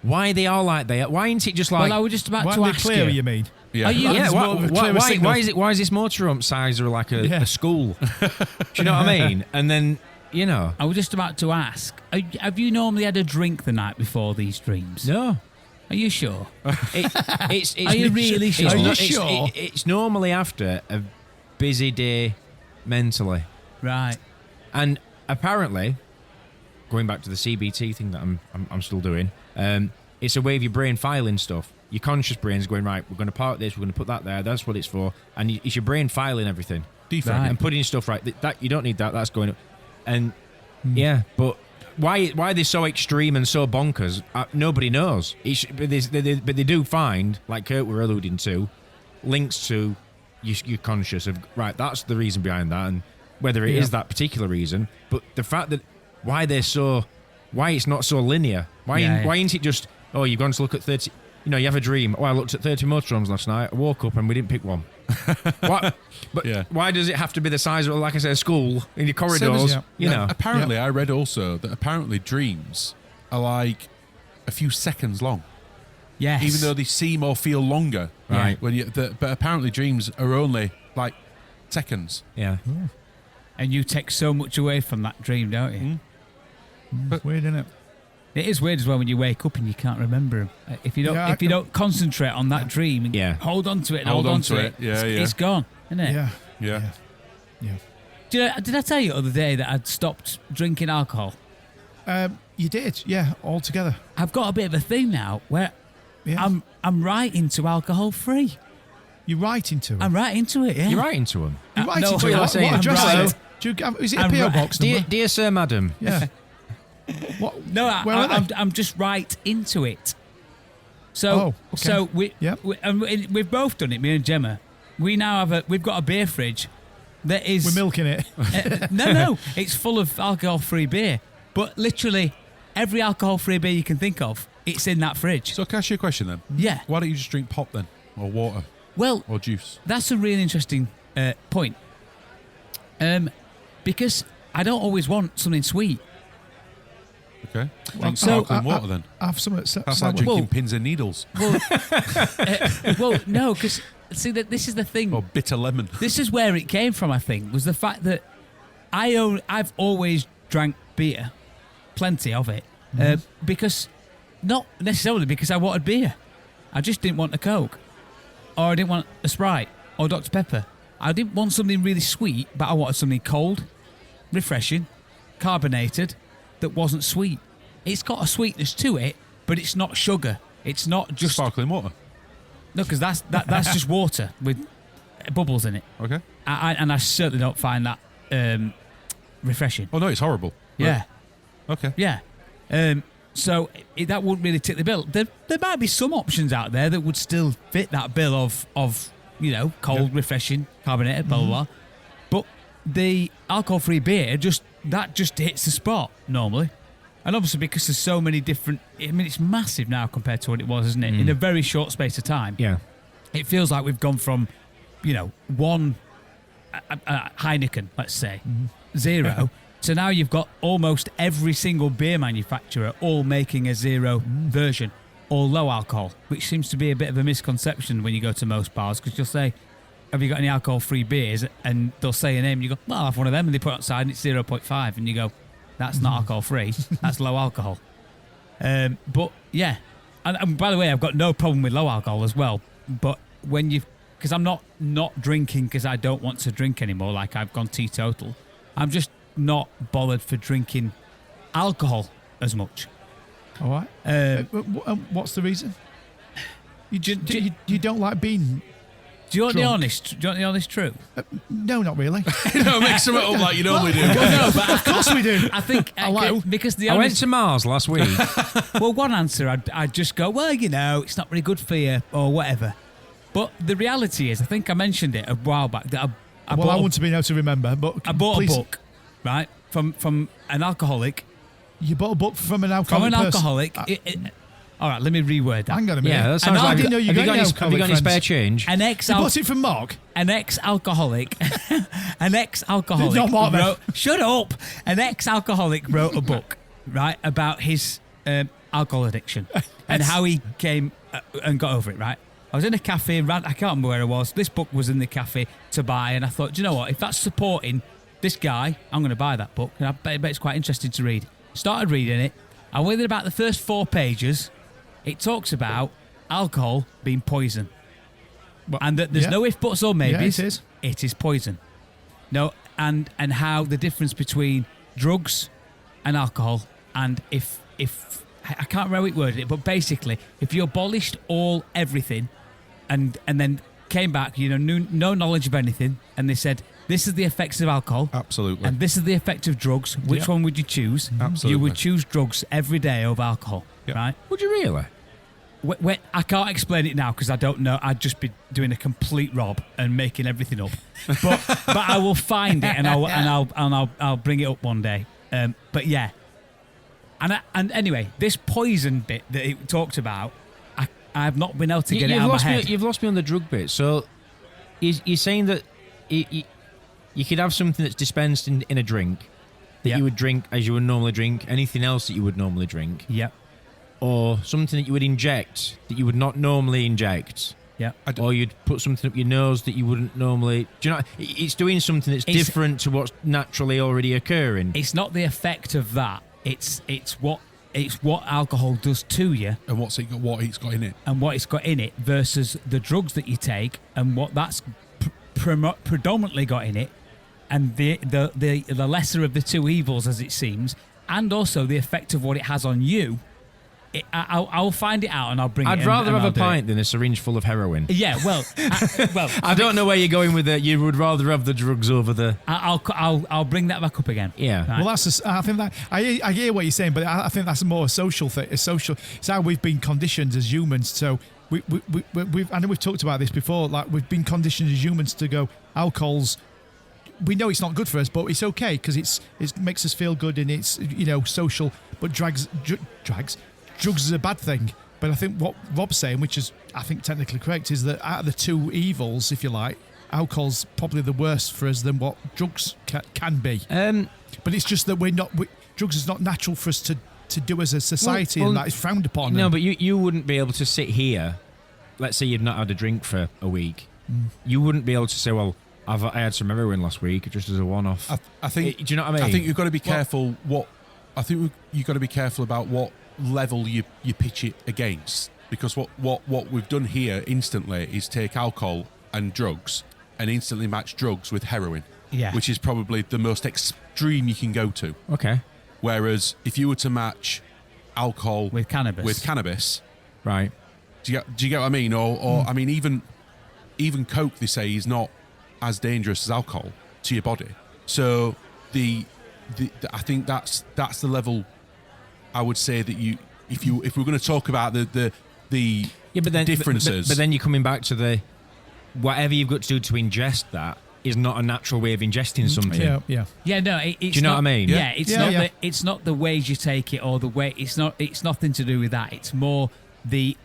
Why they are like they are? Why isn't it just like? Well, I was just about Why to aren't they ask clear, you. you mean? Yeah. Are you? Yeah, It's more of a clearer signal. why is this motorhome size or like a school? Do you know what I mean? And then I was just about to ask. Have you normally had a drink the night before these dreams? no. Are you sure? It's Are you really sure? Are you it's, sure? It's normally after a busy day mentally, Right. and apparently, going back to the CBT thing that I'm still doing, it's a way of your brain filing stuff. Your conscious brain's going, right, we're going to park this, we're going to put that there, that's what it's for, and it's your brain filing everything. Defrag. And putting stuff right. That you don't need that. That's going up. And but why they're so extreme and so bonkers? Nobody knows. But they do find, like Kurt were alluding to, links to your conscious of right. That's the reason behind that, and whether it is that particular reason. But the fact that why it's not so linear. Why isn't it just you've gone to look at 30? You know, you have a dream. Oh, I looked at 30 motorhomes last night. I woke up and we didn't pick one. What? But why does it have to be the size of, like I said, a school in your corridors? You know. Apparently, I read also that apparently dreams are like a few seconds long. Yes. Even though they seem or feel longer. Right. But apparently dreams are only like seconds. Yeah. And you take so much away from that dream, don't you? It's weird, isn't it? It is weird as well when you wake up and you can't remember them. If you don't concentrate on that dream, and hold on to it and hold on to it. Yeah, it's gone, isn't it? Yeah. Did I tell you the other day that I'd stopped drinking alcohol? You did, yeah, altogether. I've got a bit of a thing now where Yeah. I'm right into alcohol free. You're right into it. I'm right into it. Yeah. You're right into them. You're right no, into you're it. not saying What address I'm is right. it? Is it a I'm PO right. box number? Dear sir, madam. Yeah. What? No, Where are they? I'm just right into it. So, okay. we've both done it. Me and Gemma. We've got a beer fridge that is. We're milking it. No, it's full of alcohol-free beer. But literally, every alcohol-free beer you can think of, it's in that fridge. So can I ask you a question then? Yeah. Why don't you just drink pop then? Or water? Well, Or juice? that's a really interesting point. Because I don't always want something sweet. Okay. Well, Drink so- sparkling water then. Have some That's sour. like drinking Well- pins and needles. Well, no, because see that this is the thing. Or bitter lemon. This is where it came from. I think was the fact that I've always drank beer, plenty of it, because not necessarily because I wanted beer. I just didn't want a Coke, or I didn't want a Sprite or Dr Pepper. I didn't want something really sweet, but I wanted something cold, refreshing, carbonated, that wasn't sweet. It's got a sweetness to it, but it's not sugar. It's not just Sparkling water. no, because that's just water with bubbles in it. Okay. And I certainly don't find that refreshing. Oh no, it's horrible. Yeah, Okay. yeah. So that wouldn't really tick the bill. There might be some options out there that would still fit that bill of cold, refreshing, carbonated, blah blah blah. But the alcohol-free beer just hits the spot normally. And obviously because there's so many different. I mean, it's massive now compared to what it was, isn't it? In a very short space of time. Yeah. It feels like we've gone from, one Heineken, let's say, zero, to now you've got almost every single beer manufacturer all making a zero version, all low alcohol, which seems to be a bit of a misconception when you go to most bars, because you'll say, have you got any alcohol-free beers? And they'll say a name, and you go, well, I'll have one of them, and they put it outside, and it's 0.5, and you go, that's not alcohol-free, that's low alcohol. But, yeah, and by the way, I've got no problem with low alcohol as well, but when because I'm not drinking because I don't want to drink anymore, like I've gone teetotal. I'm just not bothered for drinking alcohol as much. All right. What's the reason? You don't like being? Do you want drunk. the honest truth? No, not really. No, mix them up like you normally do. Well, no, but Of course we do. I think Hello? because the I went honest, to Mars last week. well, one answer I'd just go, well, it's not really good for you or whatever. But the reality is, I think I mentioned it a while back that I Well, I bought wouldn't have been able to remember, but I bought please, a book, right, from an alcoholic. You bought a book from an From alcoholic. an person. alcoholic. All right, let me reword that. Hang on a minute. Yeah, that And sounds I like. didn't know you have got you got any any, have you got any alcoholic spare friends. change? An You bought it from Mark. an ex-alcoholic Not Mark, then. wrote, shut up, an ex-alcoholic wrote a book, right, about his alcohol addiction and how he came and got over it, right. I was in a cafe, I can't remember where I was, this book was in the cafe to buy, and I thought, do you know what, if that's supporting this guy, I'm going to buy that book, and I bet it's quite interesting to read. Started reading it, and within about the first 4 pages, it talks about alcohol being poison. And that there's yeah. no if, buts, or maybes. Yeah, it is. It is poison. No, and how the difference between drugs and alcohol, and if I can't remember how it worded it, but basically, if you abolished everything, and then came back, no knowledge of anything, and they said this is the effects of alcohol, Absolutely. and this is the effect of drugs. Which Yep. one would you choose? Absolutely. You would choose drugs every day over alcohol, Yep. right? Would you really? I can't explain it now because I don't know. I'd just be doing a complete rob and making everything up. But I will find it and I'll bring it up one day. But yeah, and anyway, this poison bit that it talked about, I've not been able to get it out of my head. You've lost me on the drug bit. So you're saying that you could have something that's dispensed in a drink that Yeah. you would drink as you would normally drink, anything else that you would normally drink, Yeah, or something that you would inject that you would not normally inject. Yeah. Or you'd put something up your nose that you wouldn't normally. Do you know? It's doing something that's different to what's naturally already occurring. It's not the effect of that. It's what alcohol does to you, And what it's got in it. and what it's got in it versus the drugs that you take and what that's predominantly got in it, and the lesser of the two evils, as it seems, and also the effect of what it has on you. I'll find it out and I'll bring it in. I'd rather and have I'll a do pint than a syringe full of heroin. it. Yeah, well, I don't know where you're going with it. You would rather have the drugs over the. I'll bring that back up again. Yeah. Right. Well, I think that I hear what you're saying, but I think that's more a social thing. It's how we've been conditioned as humans. So we've I know we've talked about this before. Like we've been conditioned as humans to go alcohol's. We know it's not good for us, but it's okay because it makes us feel good and it's social. But drugs is a bad thing. But I think what Rob's saying, which is I think technically correct, is that out of the two evils, if you like, alcohol's probably the worst for us than what drugs can be. But it's just that drugs is not natural for us to do as a society, and that is frowned upon. No, but you wouldn't be able to sit here. Let's say you've not had a drink for a week. You wouldn't be able to say, well, I had some heroin last week just as a one-off. I think. Do you know what I mean? I think you've got to be careful. You've got to be careful about what level you pitch it against, because what we've done here instantly is take alcohol and drugs and instantly match drugs with heroin. Yeah. Which is probably the most extreme you can go to. Okay. Whereas if you were to match alcohol With cannabis. Right. do you get what I mean? Or I mean, even Coke, they say, is not as dangerous as alcohol to your body. So I think that's the level. I would say that if we're going to talk about the differences, but then you're coming back to the whatever you've got to do to ingest that is not a natural way of ingesting something. Yeah. No, it's do you know not, what I mean? Yeah, it's not the ways you take it or the way. It's nothing to do with that. It's more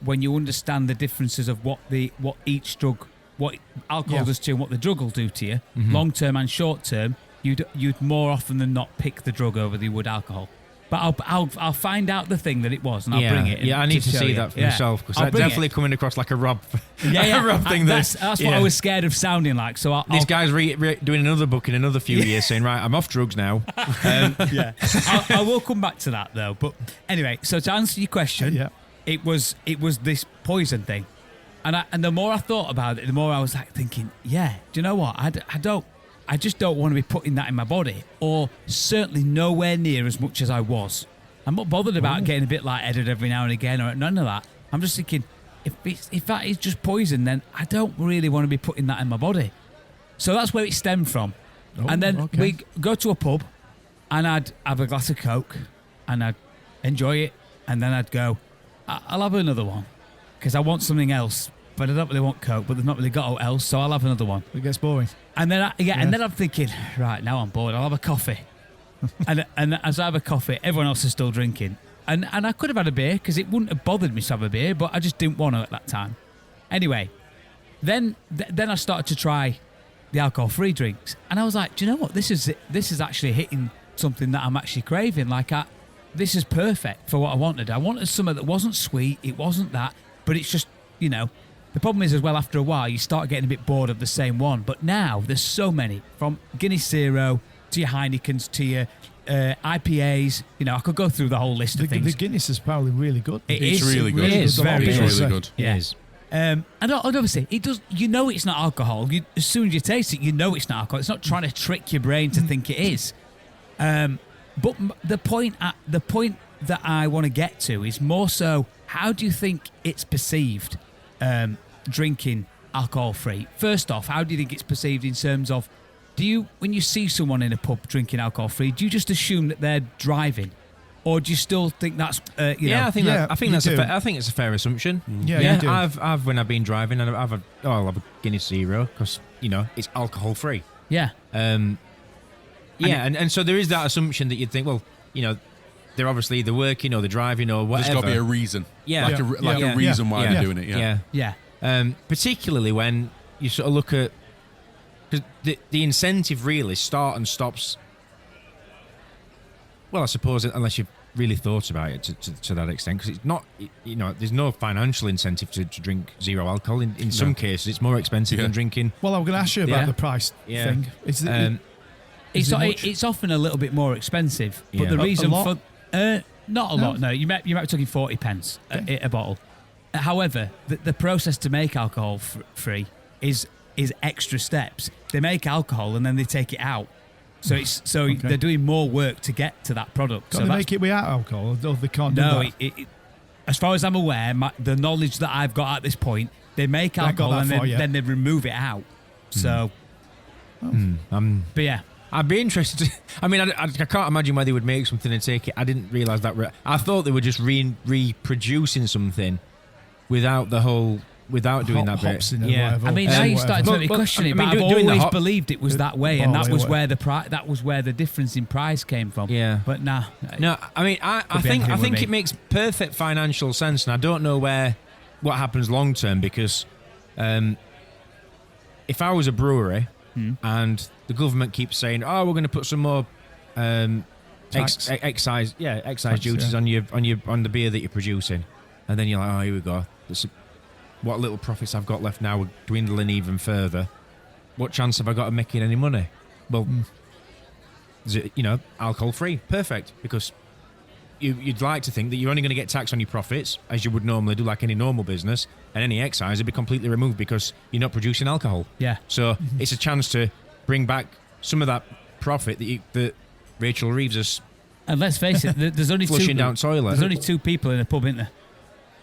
when you understand the differences of what each drug, what alcohol does to you and what the drug will do to you, long term and short term. You'd more often than not pick the drug over the wood alcohol. But I'll find out the thing that it was and I'll bring it. Yeah, I need to see that for myself because that's definitely coming across like a Rob. Yeah. Rob thing. That's what I was scared of sounding like. So this guy's doing another book in another few years, saying, "Right, I'm off drugs now." Yeah, I will come back to that though. But anyway, so to answer your question, it was this poison thing, and the more I thought about it, the more I was like thinking, do you know what? I just don't want to be putting that in my body, or certainly nowhere near as much as I was. I'm not bothered about getting a bit lightheaded every now and again, or none of that. I'm just thinking, if that is just poison, then I don't really want to be putting that in my body. So that's where it stemmed from. And then we go to a pub, and I'd have a glass of Coke, and I'd enjoy it, and then I'd go, I'll have another one, because I want something else. But I don't really want Coke, but they've not really got what else, so I'll have another one. It gets boring. And then and then I'm thinking, right, now I'm bored, I'll have a coffee. and as I have a coffee, everyone else is still drinking. And I could have had a beer, because it wouldn't have bothered me to have a beer, but I just didn't want to at that time. Anyway, then I started to try the alcohol-free drinks. And I was like, do you know what? This is actually hitting something that I'm actually craving. Like, this is perfect for what I wanted. I wanted something that wasn't sweet, it wasn't that, but it's just, the problem is as well, after a while, you start getting a bit bored of the same one. But now there's so many, from Guinness Zero to your Heinekens to your IPAs. I could go through the whole list of things. The Guinness is probably really good. It's really good. It is very good. It's really good. Yeah. It is. And obviously, it does. It's not alcohol. As soon as you taste it, it's not alcohol. It's not trying to trick your brain to think it is. But the point that I want to get to is more so, how do you think it's perceived? Drinking alcohol free. First off, how do you think it's perceived in terms of, when you see someone in a pub drinking alcohol free, do you just assume that they're driving, or do you still think that's I think it's a fair assumption. You do. I've when I've been driving, and I'll have a Guinness Zero because it's alcohol free. And so there is that assumption that you'd think, well, they're obviously either working or they're driving or whatever. There's got to be a reason. Yeah. A reason why they're doing it. Yeah. Particularly when you sort of look at, because the incentive really start and stops. Well, I suppose unless you've really thought about it to that extent, because it's not, you know, there's no financial incentive to drink zero alcohol. In some cases, it's more expensive than drinking. Well, I'm going to ask you about the price thing. Is it, it's often a little bit more expensive, but the reason lot? for not a lot. No, you might be talking 40 pence a bottle. However, the process to make alcohol free is extra steps. They make alcohol and then they take it out. So they're doing more work to get to that product. Can't they make it without alcohol? Or they can't do that? As far as I'm aware, the knowledge that I've got at this point, they make alcohol and then they remove it out. So, but yeah. I'd be interested. I mean, I can't imagine why they would make something and take it. I didn't realise that. I thought they were just reproducing something without doing that bit. Yeah, I mean, now you started to make me question it, but I've always believed it was that way, and that was where the difference in price came from. Yeah, but no, I mean, I think it makes perfect financial sense, and I don't know what happens long term, because if I was a brewery and the government keeps saying, "Oh, we're going to put some more excise duties on the beer that you're producing," and then you're like, "Oh, here we go. What little profits I've got left now are dwindling even further. What chance have I got of making any money?" Well, is it, alcohol free? Perfect, because you'd like to think that you're only going to get taxed on your profits, as you would normally do, like any normal business, and any excise would be completely removed because you're not producing alcohol. Yeah. So it's a chance to bring back some of that profit that Rachel Reeves has. And let's face it, there's only flushing down toilet. There's only two people in a pub, isn't there?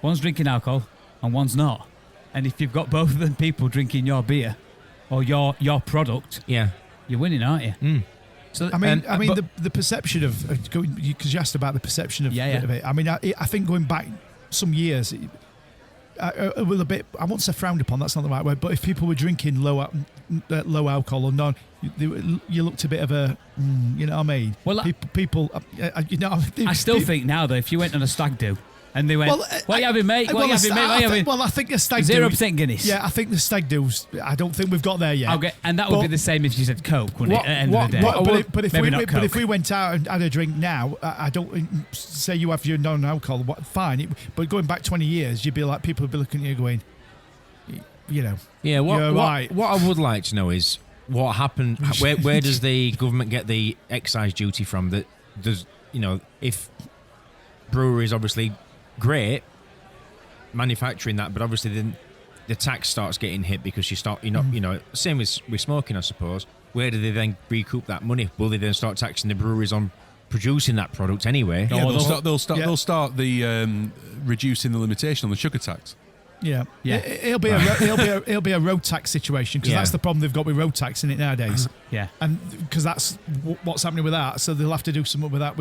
One's drinking alcohol and one's not. And if you've got both of them people drinking your beer or your product, you're winning, aren't you? Mm. So I mean, the perception of because you asked about the perception of it. I mean, I think going back some years, will a bit. I won't say frowned upon. That's not the right word. But if people were drinking low alcohol or non, you looked a bit of a, you know what I mean? Well, people, I still think now that if you went on a stag do. And they went, what are you having, mate? What are you having, mate? What are you having? Well, I think the stag do... 0% Guinness. Yeah, I think the stag do's... I don't think we've got there yet. And that would be the same if you said Coke, wouldn't it? At the end of the day. But if we went out and had a drink now, I don't... Say you have your non-alcohol, fine. But going back 20 years, you'd be like... People would be looking at you going... Yeah, what I would like to know is what happened... Where does the government get the excise duty from? That does... if breweries obviously... Great manufacturing that, but obviously then the tax starts getting hit because same with smoking, I suppose. Where do they then recoup that money? Will they then start taxing the breweries on producing that product anyway? Yeah, they'll start the reducing the limitation on the sugar tax. Yeah. It'll be a road tax situation, because that's the problem they've got with road tax in it nowadays. Yeah, and because that's what's happening with that, so they'll have to do something with that.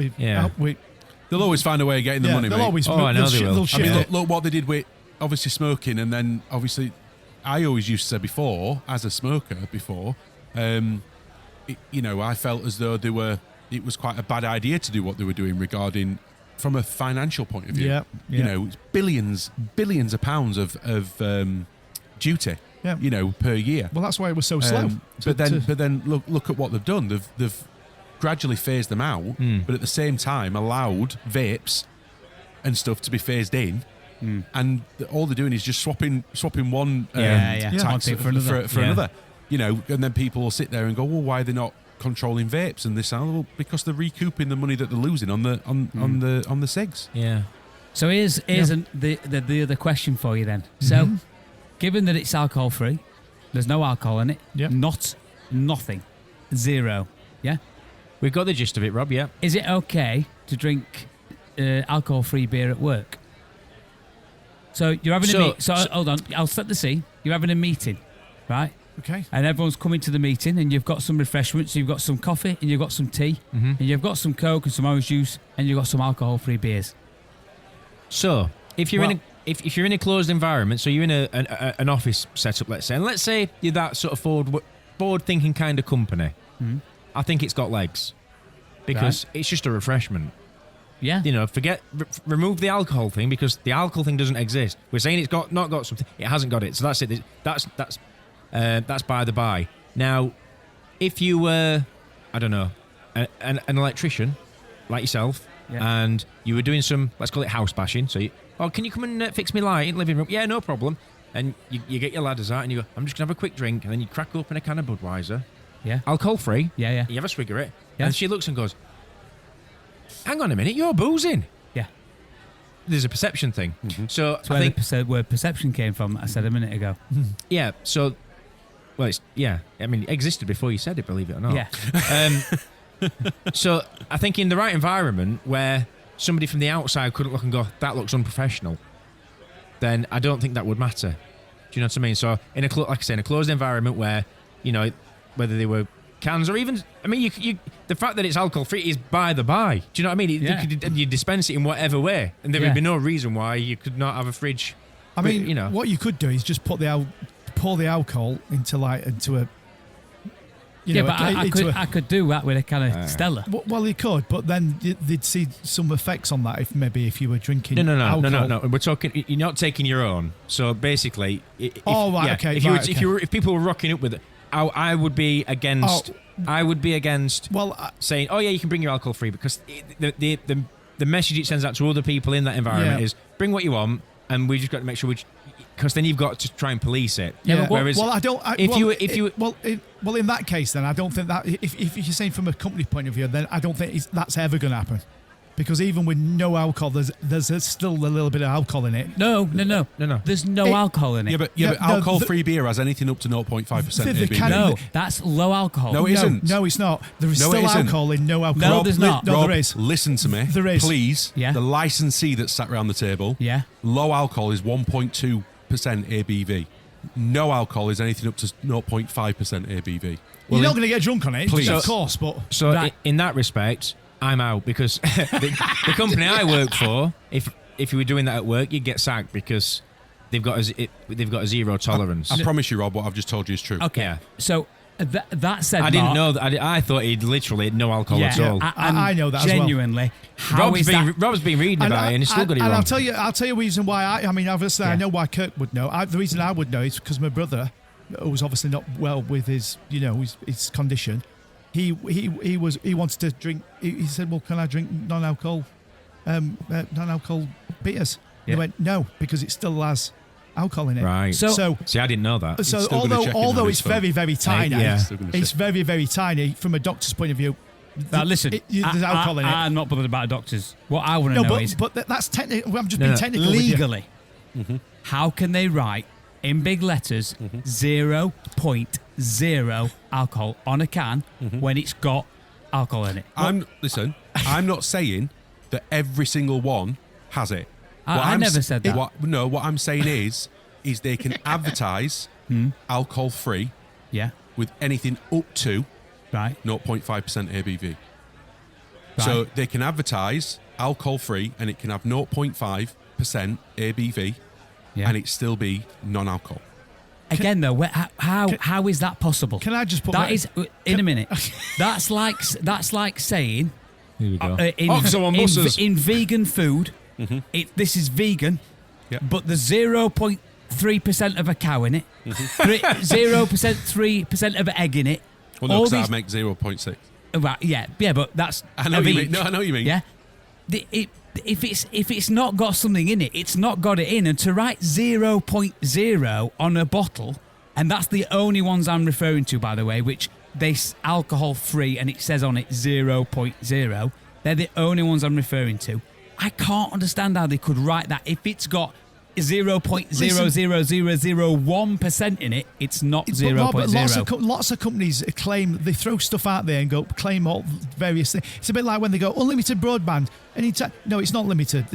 They'll always find a way of getting the money. They'll always. I know they will. I mean, look what they did with obviously smoking, and then obviously, I always used to say before, as a smoker before, I felt as though it was quite a bad idea to do what they were doing regarding from a financial point of view. Yeah. Billions of pounds of duty. Yeah. Per year. Well, that's why it was so slow. But then look at what they've done. They've gradually phased them out, but at the same time allowed vapes and stuff to be phased in, and all they're doing is just swapping one tax for another. And then people will sit there and go, well, why are they not controlling vapes and this? Well, because they're recouping the money that they're losing on the cigs. Yeah. So here's the other question for you then. So, given that it's alcohol free, there's no alcohol in it. Yeah. Nothing, zero. Yeah. We've got the gist of it, Rob, yeah. Is it okay to drink alcohol-free beer at work? So you're having a meeting. So hold on, I'll set the scene. You're having a meeting, right? Okay. And everyone's coming to the meeting, and you've got some refreshments. You've got some coffee, and you've got some tea, and you've got some Coke and some orange juice, and you've got some alcohol-free beers. So if you're if you're in a closed environment, so you're in an office setup, let's say, and let's say you're that sort of forward-thinking kind of company. I think it's got legs, because it's just a refreshment. Yeah. Remove the alcohol thing, because the alcohol thing doesn't exist. We're saying it's not got something. It hasn't got it. So that's it. That's by the by. Now, if you were, I don't know, an electrician like yourself, and you were doing some, let's call it house bashing. So, can you come and fix me light in the living room? Yeah, no problem. And you get your ladders out and you go, I'm just going to have a quick drink. And then you crack open a can of Budweiser. Yeah. Alcohol free. Yeah. You have a swig of it. Yeah. And she looks and goes, hang on a minute, you're boozing. Yeah. There's a perception thing. Mm-hmm. So That's I think where perception came from, I said a minute ago. yeah. So, well, I mean, it existed before you said it, believe it or not. Yeah. So I think in the right environment where somebody from the outside couldn't look and go, that looks unprofessional, then I don't think that would matter. Do you know what I mean? So in like I say, in a closed environment where, whether they were cans or even, I mean, you the fact that it's alcohol free is by the by. Do you know what I mean? You dispense it in whatever way, and there would be no reason why you could not have a fridge. I mean, what you could do is just pour the alcohol into a. I could do that with a can of Stella. Well, you could, but then they'd see some effects on that if you were drinking. No. We're talking. You're not taking your own. So basically, if people were rocking up with it, I would be against. I would be against. Saying, "Oh yeah, you can bring your alcohol free," because the message it sends out to other people in that environment is bring what you want, and we just got to make sure because then you've got to try and police it. Yeah. Whereas I don't. In that case, then I don't think that if you're saying from a company point of view, then I don't think that's ever going to happen, because even with no alcohol, there's still a little bit of alcohol in it. No. There's no alcohol in it. Yeah, but alcohol-free beer has anything up to 0.5% ABV. No, that's low alcohol. No, it isn't. No, it's not. There is still alcohol in no alcohol. No, there's not. No, Rob, there is. Listen to me, There is. please. Yeah. The licensee that's sat around the table. Yeah. Low alcohol is 1.2% ABV. No alcohol is anything up to 0.5% ABV. You're not going to get drunk on it, please. of course. But in that respect, I'm out, because the company I work for, if you were doing that at work, you'd get sacked because they've got a zero tolerance. I promise you, Rob, what I've just told you is true. Okay. Yeah. So that said, I didn't know that. I thought he'd literally no alcohol at all. I know that genuinely. Rob's been reading about it and he's still got it wrong. I'll tell you the reason why. Obviously, I know why Kirk would know. The reason I would know is because my brother, who was obviously not well with his condition, he wanted to drink. He said, "Well, can I drink non-alcohol beers?" Yeah. He went, "No, because it still has alcohol in it." Right. So see, I didn't know that. So still gonna check although in it's on his very, very tiny, it's check. very, very tiny from a doctor's point of view. Now listen, there's alcohol in it. I'm not bothered about doctors. What I want to know is, but that's technical. I'm just being technical. Legally, how can they write in big letters 0.0 alcohol on a can when it's got alcohol in it? I'm not saying that every single one has it. I never said that. What I'm saying is they can advertise alcohol free with anything up to 0.5% ABV. So they can advertise alcohol free and it can have 0.5% ABV and it still be non-alcohol. Again, though, how is that possible? Can I just put that is in a minute? That's like saying Here we go. In vegan food, this is vegan, but there's 0.3% of a cow in it, 0.3% of an egg in it. Well, no, because that make 0.6. Right, yeah, but that's I know what you mean. No, I know what you mean. Yeah, if it's not got something in it, it's not got it in. And to write 0.0 on a bottle, and that's the only ones I'm referring to, by the way, which they alcohol free, and it says on it 0.0. They're the only ones I'm referring to. I can't understand how they could write that if it's got 0.00001% in it. It's not 0.0. Lots of companies claim, they throw stuff out there and claim all various things. It's a bit like when they go unlimited broadband. No, it's not limited.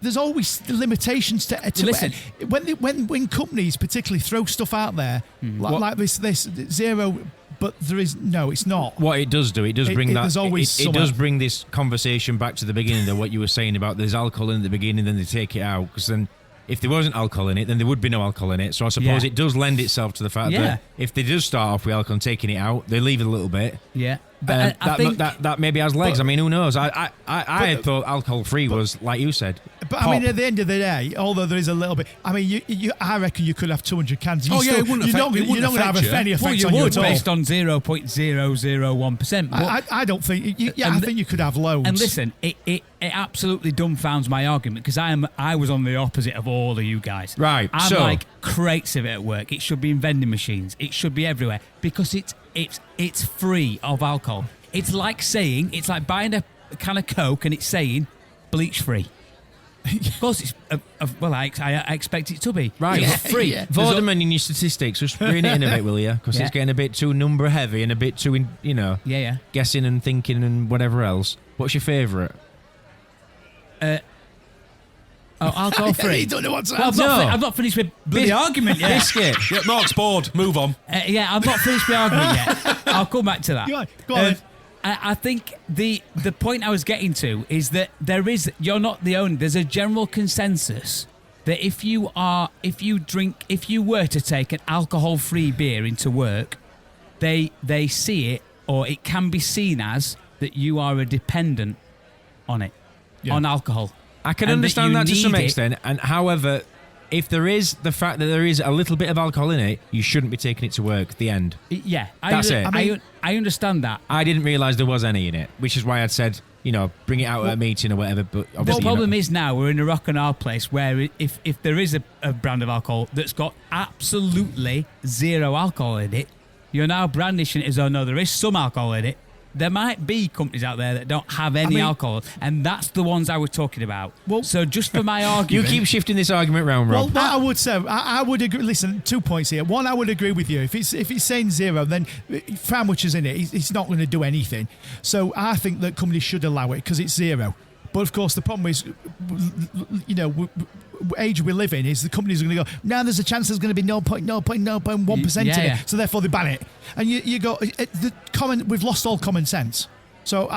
There's always limitations to Listen, when companies particularly throw stuff out there like this zero. But there is it's not. What it does do, it does bring that. It does bring this conversation back to the beginning of what you were saying about there's alcohol in the beginning, then they take it out, because then if there wasn't alcohol in it, then there would be no alcohol in it. So I suppose it does lend itself to the fact that if they do start off with alcohol and taking it out, they leave it a little bit. Yeah, but I think that maybe has legs. I mean, who knows? I thought alcohol free was like you said. But I mean, at the end of the day, although there is a little bit, I mean, I reckon you could have 200 cans. It wouldn't you're not going to have any effect on you at all. Based on 0.001%. I don't think. I think you could have loads. And listen, it absolutely dumbfounds my argument because I was on the opposite of all of you guys. Right. I'm like crates of it at work. It should be in vending machines. It should be everywhere because it's free of alcohol. It's like buying a can of Coke and it's saying bleach free. Of course, it's I expect it to be right. It's free. Yeah. Vorderman in your statistics, just bring it in a bit, will you? Because it's getting a bit too number heavy and a bit too, guessing and thinking and whatever else. What's your favourite? Alcohol free. You don't know what's I've not finished with the argument yet. Biscuit. Yeah, Mark's bored. Move on. I've not finished my argument yet. I'll come back to that. Go on. I think the point I was getting to is that you're not the only. There's a general consensus that if you were to take an alcohol-free beer into work, they see it, or it can be seen as that you are a dependent on it, on alcohol. I can understand that to some extent, and however, if there is the fact that there is a little bit of alcohol in it, you shouldn't be taking it to work. The end. Yeah, that's it. I understand that. I didn't realise there was any in it, which is why I'd said, bring it out at a meeting or whatever. But the problem is now we're in a rock and hard place where if there is a brand of alcohol that's got absolutely zero alcohol in it, you're now brandishing it as though no, there is some alcohol in it. There might be companies out there that don't have any alcohol, and that's the ones I was talking about. Well, so just for my argument... You keep shifting this argument round, Rob. Well, what I would say, I would agree... Listen, 2 points here. One, I would agree with you. If it's saying zero, then for how much is in it, it's not going to do anything. So I think that companies should allow it because it's zero. But of course, the problem is, age we live in is the companies are going to go, now there's a chance there's going to be 0.1% in it, so therefore they ban it. And you go, we've lost all common sense. So,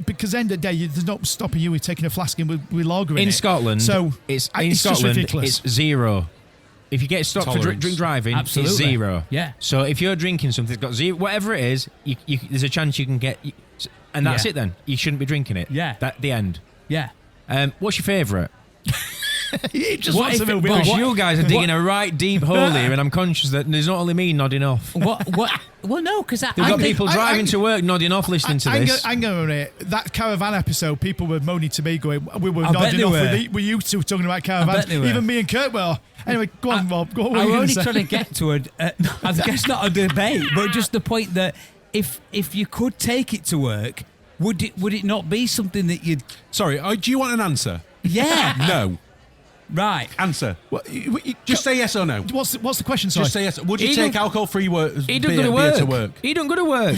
because at the end of the day, there's no stopping you with taking a flask in with lager in it. Scotland, so it's just ridiculous. It's zero. If you get stopped for drink driving, absolutely. It's zero. Yeah. So if you're drinking something that's got zero, whatever it is, there's a chance you can get, and that's it. Then you shouldn't be drinking it. Yeah. The end. Yeah. What's your favourite? He just wants to know. Because you guys are digging a right deep hole here, and I'm conscious that there's not only me nodding off. What? Well, no, because We've got people driving to work nodding off listening to this. Hang on a minute. That caravan episode, people were moaning to me, going, we were nodding off with you two talking about caravans. Even me and Kurt were. Anyway, go on, Rob. Go on, I'm only trying to get to I guess not a debate, but just the point that if you could take it to work, would it not be something that you'd... Sorry, do you want an answer? Yeah. No. Right. Answer. Just say yes or no. What's the question, sorry? Just say yes. Would you take alcohol-free beer to work? He don't go to work.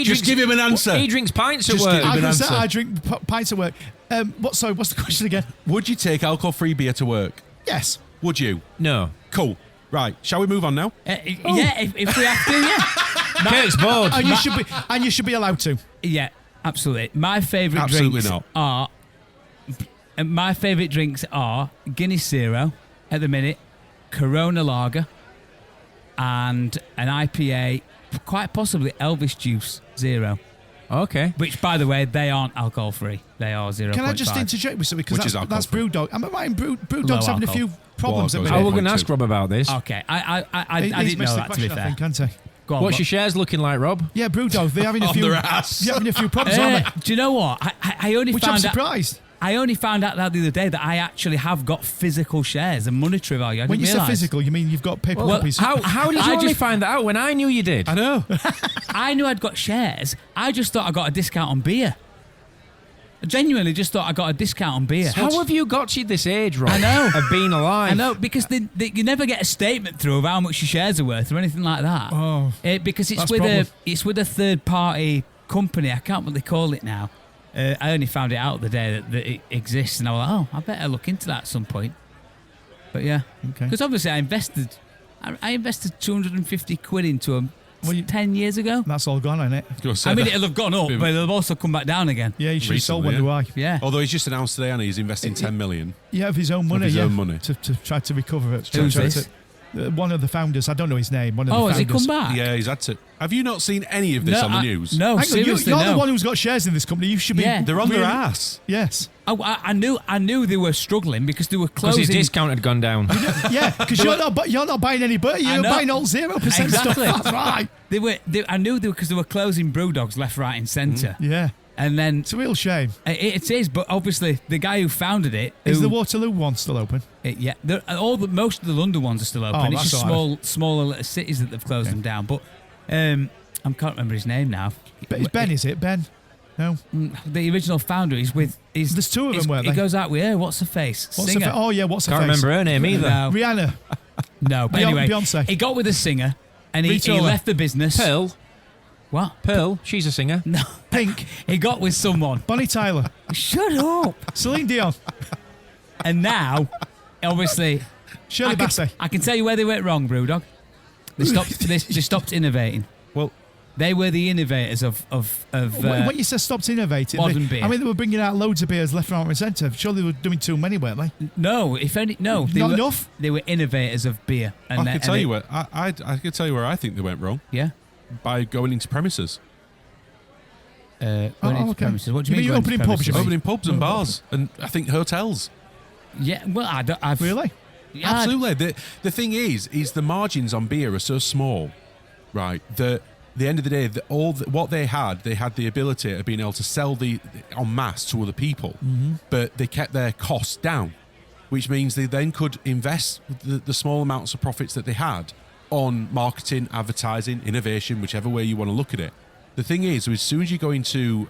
Just give him an answer. He drinks pints at work. I drink pints at work. What's the question again? Would you take alcohol-free beer to work? Yes. Would you? No. Cool. Right. Shall we move on now? Yeah, if we have to, yeah. Kurt's bored. And you should be allowed to. Yeah, absolutely. My favourite drinks are Guinness Zero at the minute, Corona Lager, and an IPA, quite possibly Elvis Juice Zero. Okay. Which, by the way, they aren't alcohol free. They are 0.5. Can I just interject with something? Because that's Brewdog. Am I right? Brewdog's having a few problems at the minute. We're going to ask Rob about this. Okay. I didn't know that, to be fair. Can't I? Go on, What's your shares looking like, Rob? Yeah, Brewdog. They're having a few. They're having a few problems, aren't they? Do you know what? I only Which found I'm surprised. I only found out that the other day that I actually have got physical shares and monetary value. When you say physical, you mean you've got paper copies? How did you only find that out when I knew you did? I know. I knew I'd got shares. I just thought I got a discount on beer. I genuinely just thought I got a discount on beer. How have you got to this age, Rob? I know. Of being alive. I know, because you never get a statement through of how much your shares are worth or anything like that. Oh, because it's with a third party company. I can't what they call it now. I only found it out the day that it exists, and I was like, oh, I better look into that at some point. But yeah, because obviously I invested 250 quid into them 10 years ago. That's all gone, isn't it? I mean, it'll have gone up, but it'll have also come back down again. Yeah, he should have sold one to I. Yeah. Although he's just announced today, and he's investing 10 million. Yeah, of his own money. To try to recover it. Who's this? one of the founders. I don't know his name. One of the Oh, has he founders. come back? Yeah, he's had to. Have you not seen any of this on the news? No, Hang on, seriously, you're no. the one who's got shares in this company. You should be. Yeah. They're on their really- ass. Yes. I knew they were struggling because they were Because closing. his discount had gone down. Yeah, because you're not buying any butter. You're know. buying all 0% Exactly. stuff. That's right. I knew they were because they were closing Brewdogs left, right, and centre. Yeah. And then It's a real shame. it is, but obviously the guy who founded it, Is who- the Waterloo one still open? yeah, most of the London ones are still open. Oh, It's that's just all smaller little cities that they've closed them down. But I can't remember his name now. It's Ben, is it? Ben? No. The original founder is with. There's two of them, weren't He they? goes out with her. What's her face? What's Singer. oh, yeah, what's her Can't face? remember her name either. No, Rihanna. no. But anyway, Beyonce. he got with a singer and he Rita Ora. left the business. Pearl. What? Pearl. She's a singer. No. Pink. He got with someone. Bonnie Tyler. Shut up. Celine Dion. And now, obviously, Shirley Bassey. I can tell you where they went wrong, Brewdog. They stopped innovating. Well, They were the innovators of When you say stopped innovating, modern beer. I mean, they were bringing out loads of beers left, right, and centre. Surely they were doing too many, weren't they? no, if any, no, they Not were, enough? They were innovators of beer. And I they- can and tell they- you where I could tell you where I think they went wrong Yeah. by going into premises, Going Oh, into okay. premises. What do You you mean? mean going opening into pubs, you premises? mean? opening pubs and bars, and I think hotels. Yeah. Well, I've Really? Yeah, Absolutely. The thing is the margins on beer are so small, right? That the end of the day, what they had the ability of being able to sell the en masse to other people, but they kept their costs down, which means they then could invest the small amounts of profits that they had on marketing, advertising, innovation, whichever way you want to look at it. The thing is, as soon as you go into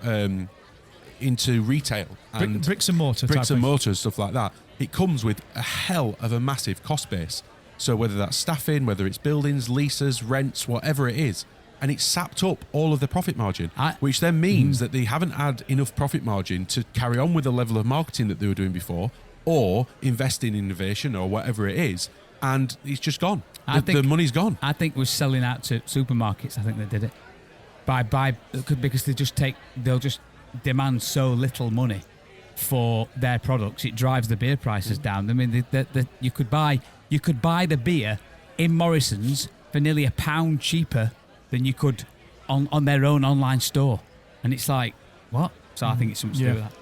retail and Bricks and mortar. bricks type and of- mortar and stuff like that, it comes with a hell of a massive cost base. So whether that's staffing, whether it's buildings, leases, rents, whatever it is, and it's sapped up all of the profit margin, which then means that they haven't had enough profit margin to carry on with the level of marketing that they were doing before, or invest in innovation or whatever it is, and it's just gone. The money's gone. I think we're selling out to supermarkets. I think they did it because they'll just demand so little money for their products. It drives the beer prices down. I mean, you could buy the beer in Morrison's for nearly £1 cheaper than you could on their own online store, and it's like what? So I think it's something to do with that.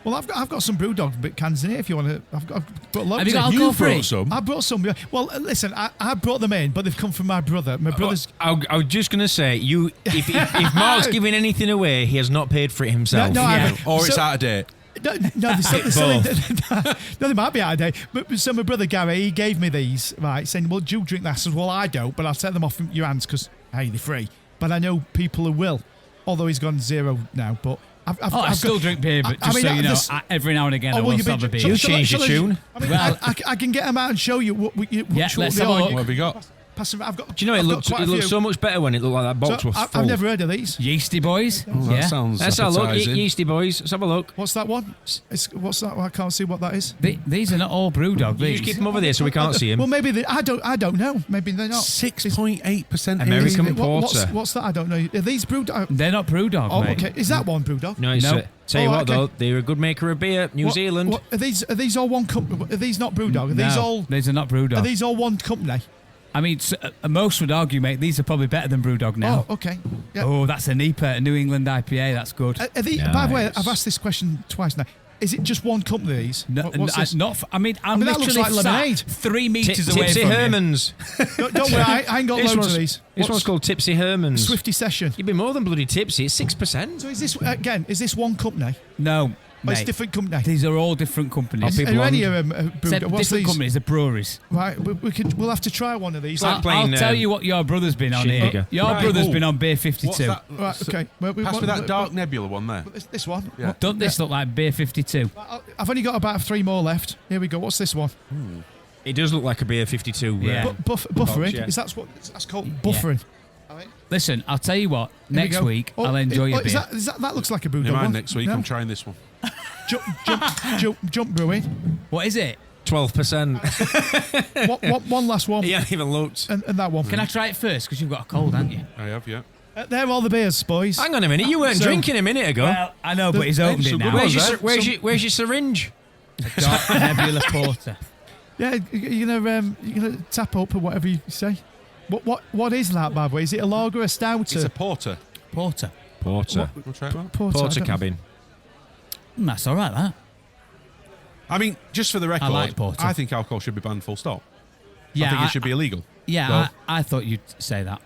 Well, I've got some Brewdog cans in here if you want to. I've brought loads Have you got in. alcohol free? some. I brought some. Well, listen, I brought them in, but they've come from my brother. My brother's. I was just going to say, if Mark's giving anything away, he has not paid for it himself. No, I haven't. Or it's So- out of date. No, they're selling. No, they might be out of date. But so my brother Gary, he gave me these, right, saying, "Well, do you drink that?" I said, "Well, I don't, but I'll take them off your hands because hey, they're free." But I know people who will, although he's gone zero now. But I still drink beer, but just so you know, every now and again I will have a beer. You changed your tune. I mean, Well- I can get them out and show you what let's they have a are. look. What have we got? Pass them. I've got. Do you know, I've it got quite a looked few. so much better when it looked like that box So, was full. I've never heard of these. Yeasty Boys. Oh, that Yeah. sounds Let's have a look. appetizing. Yeasty Boys. Let's have a look. What's that one? What's that? I can't see what that is. These are not all Brewdog. You These. just keep them over there so we can't see Well, them. maybe I don't know. Maybe they're not. 6.8% American ABV. porter. What's that? I don't know. Are these Brewdog? They're not Brewdog, Oh, mate. okay. Is that one Brewdog? No, it's, No. tell you Oh, what okay. though, they're a good maker of beer. New Zealand. What, are these all one company? Are these not Brewdog? Are No, these all? these are not Are Brewdog. these all one company? I mean, most would argue, mate, these are probably better than Brewdog now. Oh, okay. Yeah. Oh, that's an IPA, a New England IPA. That's good. Are these, By the way, Nice. I've asked this question twice now. Is it just one company? These? No, What's this? I mean, I'm that looks literally like lemonade. sat 3 meters away Tipsy from you. Herman's. Don't worry, I ain't got This loads one's, of these. this one's called Tipsy Herman's. Swifty Session. You'd be more than bloody tipsy. It's 6%. So is this again? Is this one company? No, Or it's mate. different company? These are all different companies. people Are any on- of them Said Brewdog? What's different these? companies, the breweries. Right, we'll have to try one of these. Like I'll playing, tell you what your brother's been on Shindig. here. Your Right. brother's Oh. been on Beer What's 52. that? Right, okay. Pass me that dark nebula one there. This one. Yeah. Don't this look like Beer 52? I've only got about 3 more left. Here we go. What's this one? It does look like a beer 52. Yeah. Buffering. yeah. Is that's called buffering? Listen, I'll tell you what. Here we Next go. week, I'll enjoy your is beer. that looks like a Never Brewdog mind, one. next week No? I'm trying this one. Jump brewing. What is it? 12%. One last one. He hasn't even looked. And that one. Can I try it first? Because you've got a cold, haven't you? I have, yeah. They're all the beers, boys. Hang on a minute. You weren't So- drinking a minute ago. Well, I know, but he's opened so it good now. one. where's, was your, that? where's, your, where's your syringe? Dark Nebula Porter. Yeah, you're gonna tap up or whatever you say. What is that, by the way? Is it a lager, a stout? It's a porter. Porter. Porter. We'll try it. Porter cabin. That's all right, that. I mean, just for the record, like porter. I think alcohol should be banned full stop. Yeah, I think it should be illegal. Yeah, Well- I thought you'd say that.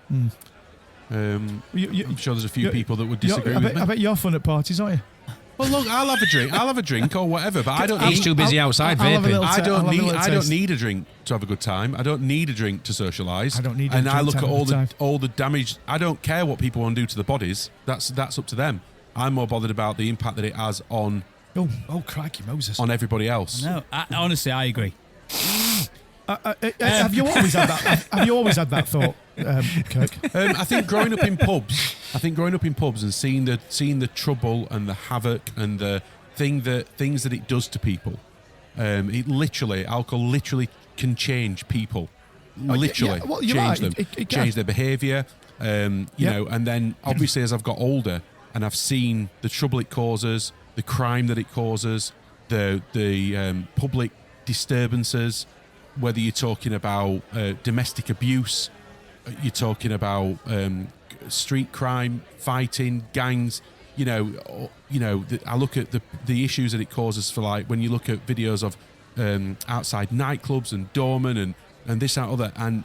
I'm sure there's a few people that would disagree with me. I bet you're fun at parties, aren't you? Well, look, I'll have a drink or whatever, but I don't. He's too busy outside I'll have a vaping. little I don't I'll have a need. little I don't taste. need a drink to have a good time. I don't need a drink to socialise. I don't need a And drink I to look have at a all good time. all the damage. I don't care what people want to do to the bodies. That's up to them. I'm more bothered about the impact that it has on Crikey Moses! on everybody else. No, honestly, I agree. Have you always had that? Have you always had that thought, Kirk? I think growing up in pubs and seeing the trouble and the havoc and the things that it does to people, alcohol literally can change people, literally well, you're change right. them, It change can. their behaviour, you know. And then obviously as I've got older and I've seen the trouble it causes, the crime that it causes, the public disturbances. Whether you're talking about domestic abuse, you're talking about street crime, fighting, gangs. I look at the issues that it causes for, like, when you look at videos of outside nightclubs and doormen and this and other, and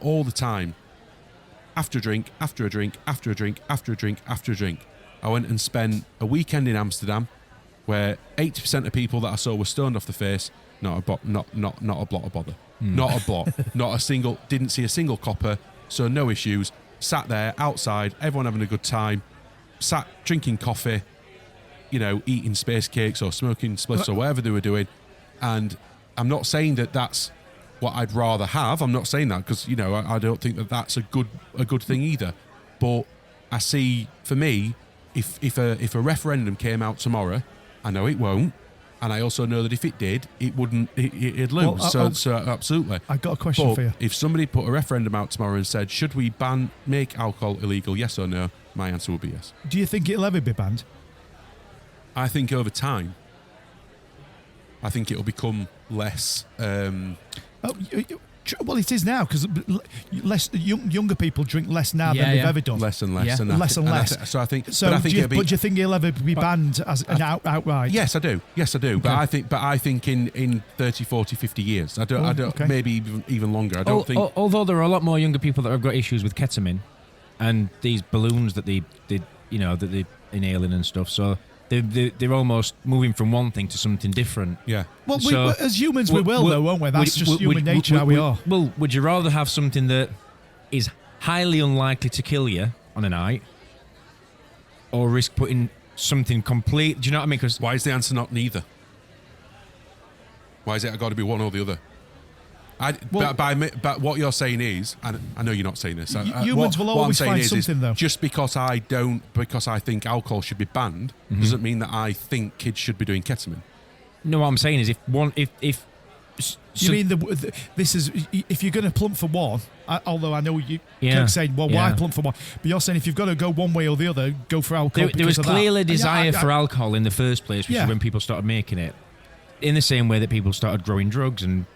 all the time, after a drink, after a drink, after a drink, after a drink, after a drink, I went and spent a weekend in Amsterdam, where 80% of people that I saw were stoned off the face. Not a blot of bother. Not a blot. Not a single. Didn't see a single copper. So no issues. Sat there outside, everyone having a good time. Sat drinking coffee, eating space cakes or smoking spliffs or whatever they were doing. And I'm not saying that that's what I'd rather have. I'm not saying that because I don't think that that's a good thing either. But I see, for me, if a referendum came out tomorrow, I know it won't. And I also know that if it did, it wouldn't. It'd lose. Well, so absolutely. I got a question But for you. if somebody put a referendum out tomorrow and said, "Should we make alcohol illegal? Yes or no?" My answer would be yes. Do you think it'll ever be banned? I think over time, I think it'll become less. Well, it is now because younger people drink less now Yeah, than they've yeah. ever done. Less and less, Yeah. and Less and less. So I think. So, but I think do you think it'll ever be banned as an outright? Yes, I do. Okay. But I think in 30, 40, 50 years. I don't. Okay. Maybe even longer. I don't think. Although there are a lot more younger people that have got issues with ketamine and these balloons that they inhaling and stuff. So they're almost moving from one thing to something different. Yeah. Well, So, as humans, we will, though, won't we? That's just human nature, how we are. Well, would you rather have something that is highly unlikely to kill you on a night, or risk putting something complete? Do you know what I mean? Because Why is the answer not neither? Why is it got to be one or the other? But what you're saying is, and I know you're not saying this. Humans will what I'm always saying find is something, though. Just because I think alcohol should be banned doesn't mean that I think kids should be doing ketamine. no, what I'm saying is if You mean this is if you're going to plump for one? Although I know Kirk's saying, well, why Yeah. plump for one? But you're saying if you've got to go one way or the other, go for alcohol. There was because of clearly that. desire for alcohol in the first place, which Yeah. is when people started making it. In the same way that people started growing drugs and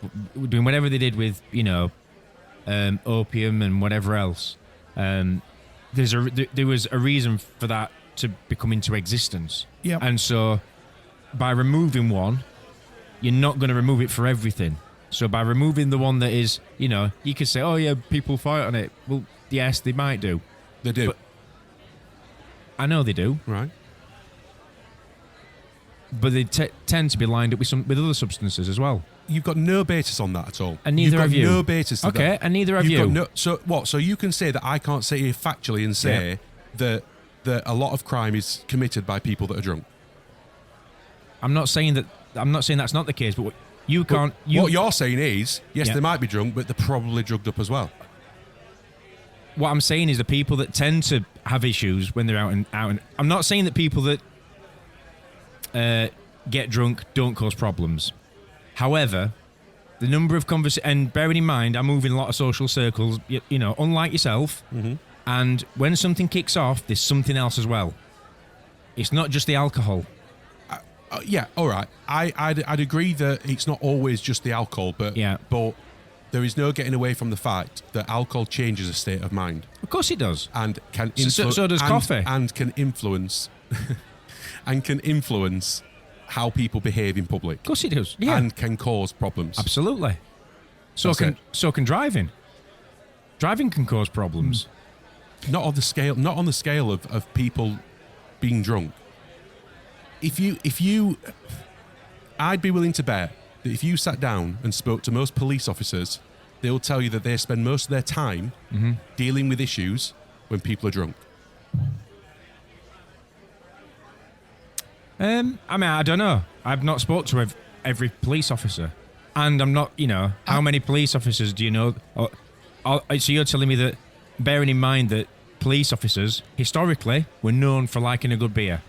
doing whatever they did with, opium and whatever else. There was a reason for that to become into existence. Yeah. And so by removing one, you're not going to remove it for everything. So by removing the one that is, you could say, oh yeah, people fight on it. Well, yes, they might do. They do. But I know they do. Right. But they tend to be lined up with other substances as well. You've got no basis on that at all. And neither You've got have you. no basis to Okay, that. and neither have You've you. got no, so what? So you can say that I can't sit here factually and say that a lot of crime is committed by people that are drunk. I'm not saying that's not the case, but you can't. What you're saying is, yes, Yeah. they might be drunk, but they're probably drugged up as well. What I'm saying is the people that tend to have issues when they're out and I'm not saying that people that get drunk don't cause problems. However, the number of conversations, and bearing in mind, I move in a lot of social circles, unlike yourself, and when something kicks off, there's something else as well. It's not just the alcohol. Yeah, all right. I'd agree that it's not always just the alcohol, but there is no getting away from the fact that alcohol changes a state of mind. Of course it does. And can so does coffee. And can influence how people behave in public. Of course it does. Yeah. And can cause problems. Absolutely. So can driving. Driving can cause problems. Not on the scale of people being drunk. If you I'd be willing to bet that if you sat down and spoke to most police officers, they will tell you that they spend most of their time dealing with issues when people are drunk. I mean, I don't know. I've not spoke to every police officer, and I'm not. How many police officers do you know? So you're telling me that, bearing in mind that police officers historically were known for liking a good beer.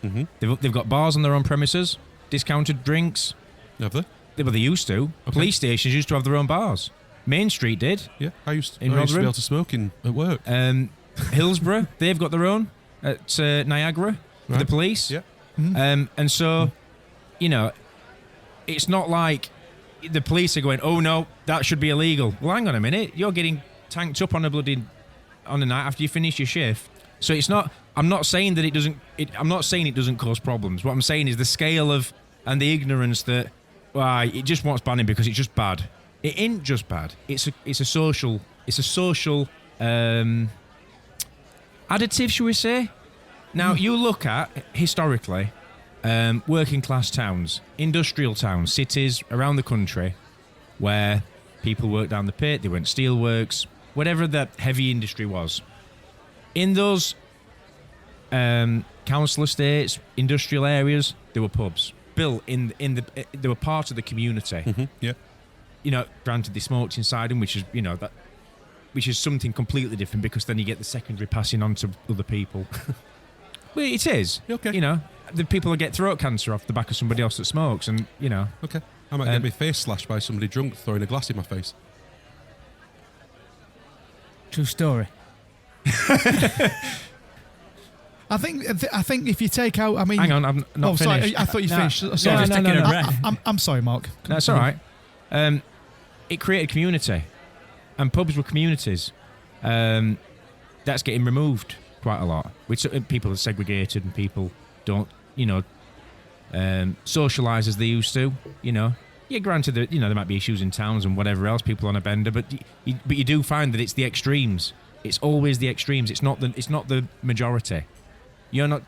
Mm-hmm. They've got bars on their own premises, discounted drinks. Have they? They used to. Okay. Police stations used to have their own bars. Main Street did. Yeah, I used to be able to smoke at work. Hillsborough, they've got their own at Niagara for the police. Yeah. Mm-hmm. And so, it's not like the police are going, oh no, that should be illegal. Well, hang on a minute. You're getting tanked up on a night after you finish your shift. So it's not. I'm not saying that it doesn't. I'm not saying it doesn't cause problems. What I'm saying is the scale of and the ignorance that it just wants banning because it's just bad. It ain't just bad. It's a social additive, shall we say? Now you look at historically working class towns, industrial towns, cities around the country where people worked down the pit, they went steelworks, whatever the heavy industry was. In those council estates, industrial areas, there were pubs built they were part of the community. Mm-hmm. Yeah. Granted they smoked inside them, which is something completely different because then you get the secondary passing on to other people. Well, it is. Okay. The people that get throat cancer off the back of somebody else that smokes, and Okay. I might get my face slashed by somebody drunk throwing a glass in my face. True story. I think if you take out, I mean, hang on, I'm not finished. Sorry, I thought you finished. No, Sorry, just taking a breath. I'm sorry, Mark. That's all right. It created community, and pubs were communities. That's getting removed quite a lot. Which people are segregated, and people don't, socialise as they used to. Yeah, granted that there might be issues in towns and whatever else, people on a bender, but you do find that it's the extremes. It's always the extremes. It's not the majority. You're not,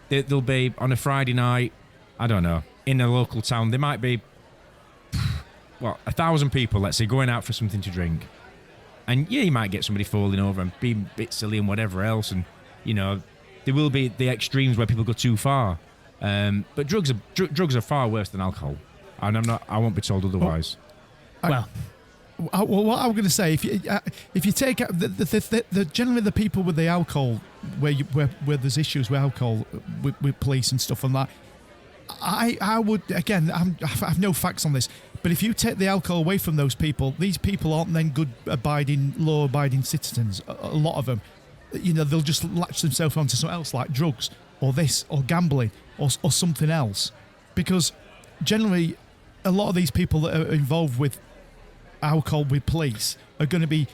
there'll be on a Friday night, I don't know, in a local town, there might be 1,000 people, let's say, going out for something to drink. And yeah, you might get somebody falling over and being a bit silly and whatever else, and there will be the extremes where people go too far. But drugs are far worse than alcohol, and I won't be told otherwise. Well, what I'm going to say, if you take out the generally the people with the alcohol, where there's issues with alcohol with police and stuff and that, I would, again, I have no facts on this, but if you take the alcohol away from those people, these people aren't then good law abiding citizens. A lot of them, they'll just latch themselves onto something else like drugs or this or gambling or something else, because generally a lot of these people that are involved with alcohol with police are going to be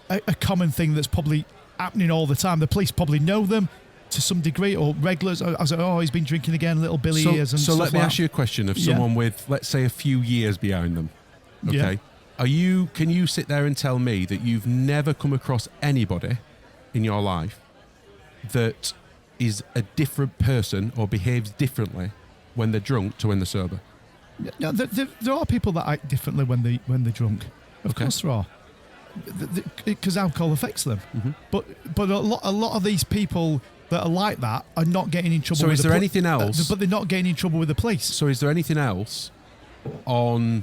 a common thing that's probably happening all the time. The police probably know them to some degree, or regulars. I was like, he's been drinking again, little Billy ears and so stuff let me like ask you a question of someone with, let's say, a few years behind them. Okay. Yeah. Can you sit there and tell me that you've never come across anybody in your life that is a different person or behaves differently when they're drunk to when they're sober? No, there are people that act differently when they're drunk. Of course there are, because alcohol affects them. Mm-hmm. But a lot of these people that are like that are not getting in trouble. So is there anything else? But they're not getting in trouble with the police. So is there anything else is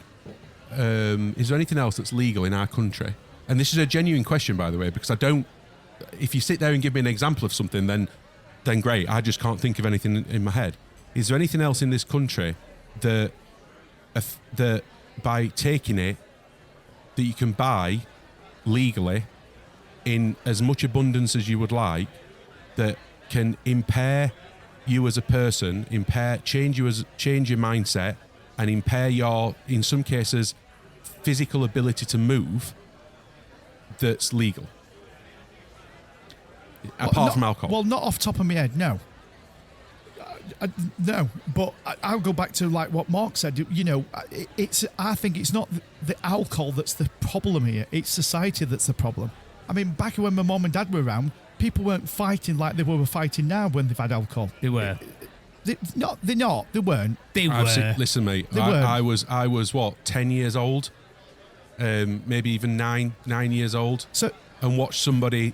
there anything else that's legal in our country? And this is a genuine question, by the way, because I don't. If you sit there and give me an example of something, then great. I just can't think of anything in my head. Is there anything else in this country that by taking it, that you can buy legally in as much abundance as you would like, that can impair you as a person, change your mindset, and impair your, in some cases, physical ability to move. That's legal. Apart from alcohol. Well, not off the top of my head, no. No, but I'll go back to like what Mark said. You know, I think it's not the alcohol that's the problem here. It's society that's the problem. I mean, back when my mum and dad were around, people weren't fighting like they were fighting now when they've had alcohol. They were. They're not. They weren't. They were. Listen, mate. They I was what, 10 years old, maybe even nine years old. So and watch somebody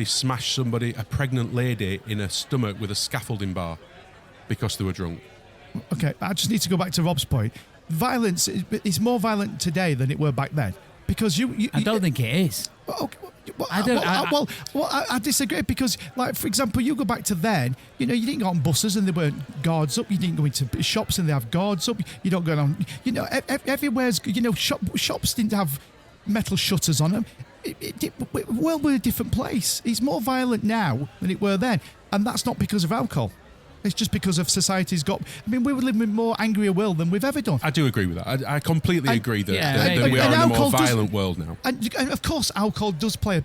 smash a pregnant lady in her stomach with a scaffolding bar because they were drunk. Okay, I just need to go back to Rob's point. Violence is more violent today than it were back then because I don't think it is. Okay, I I disagree because, like, for example, you go back to then, you know, you didn't go on buses and there weren't guards up. You didn't go into shops and they have guards up. You don't go on, you know, everywhere's, you know, shops didn't have metal shutters on them. Well, we're a different place. It's more violent now than it were then, and that's not because of alcohol. It's just because of society's got. I mean, we were living in a more angrier world than we've ever done. I do agree with that. I completely agree that, yeah, that we are in a more violent does, world now. And of course, alcohol does play a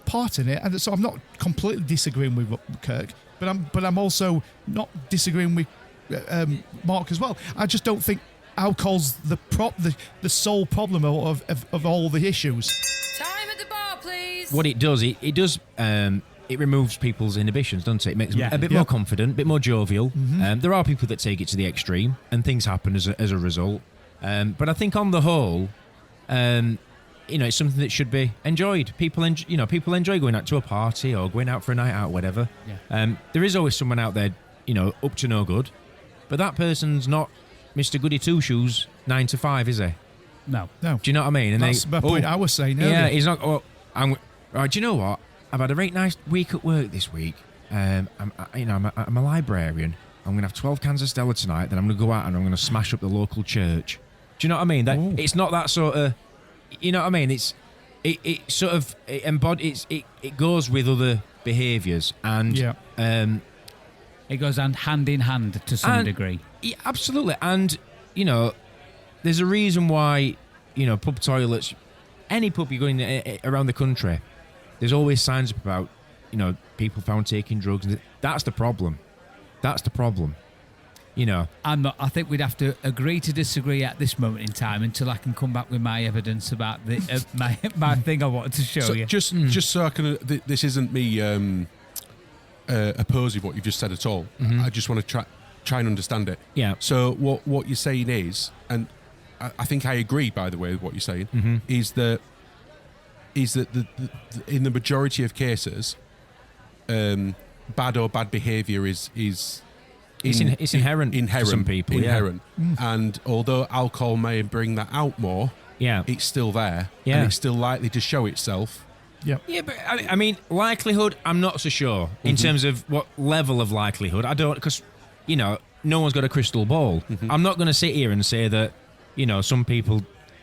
part in it, and so I'm not completely disagreeing with Kirk, but I'm also not disagreeing with Mark as well. I just don't think alcohol's the sole problem of all the issues. Time at the bar, please. What it does, it removes people's inhibitions, doesn't it? It makes them a bit more confident, a bit more jovial. Mm-hmm. There are people that take it to the extreme, and things happen as a result. But I think on the whole, you know, it's something that should be enjoyed. People enjoy going out to a party or going out for a night out, whatever. Yeah. There is always someone out there, you know, up to no good, but that person's not Mr. Goody Two Shoes 9 to 5, is he? No. Do you know what I mean? And That's the point I was saying earlier. Yeah, he's not. Oh, right, do you know what? I've had a very nice week at work this week. I'm a librarian. I'm going to have 12 cans of Stella tonight. Then I'm going to go out and I'm going to smash up the local church. Do you know what I mean? That it's not that sort of. You know what I mean? It sort of embodies. It goes with other behaviours and. It goes hand in hand to some degree. Yeah, absolutely, and you know, there's a reason why, you know, pub toilets, any pub you go in around the country, there's always signs up about, you know, people found taking drugs. That's the problem. You know. I think we'd have to agree to disagree at this moment in time until I can come back with my evidence about the my thing I wanted to show you. Just so I can. This isn't me opposing what you've just said at all. Mm-hmm. I just want to try and understand it. Yeah. So what you're saying is, and I think I agree, by the way, with what you're saying, mm-hmm. is that the in the majority of cases, bad behaviour is it's inherent to some people. Inherent. Yeah. And although alcohol may bring that out more, it's still there. Yeah. And it's still likely to show itself. Yeah. Yeah, but I mean, likelihood, I'm not so sure in terms of what level of likelihood. I don't, because, you know, no one's got a crystal ball. Mm-hmm. I'm not going to sit here and say that, you know, some people,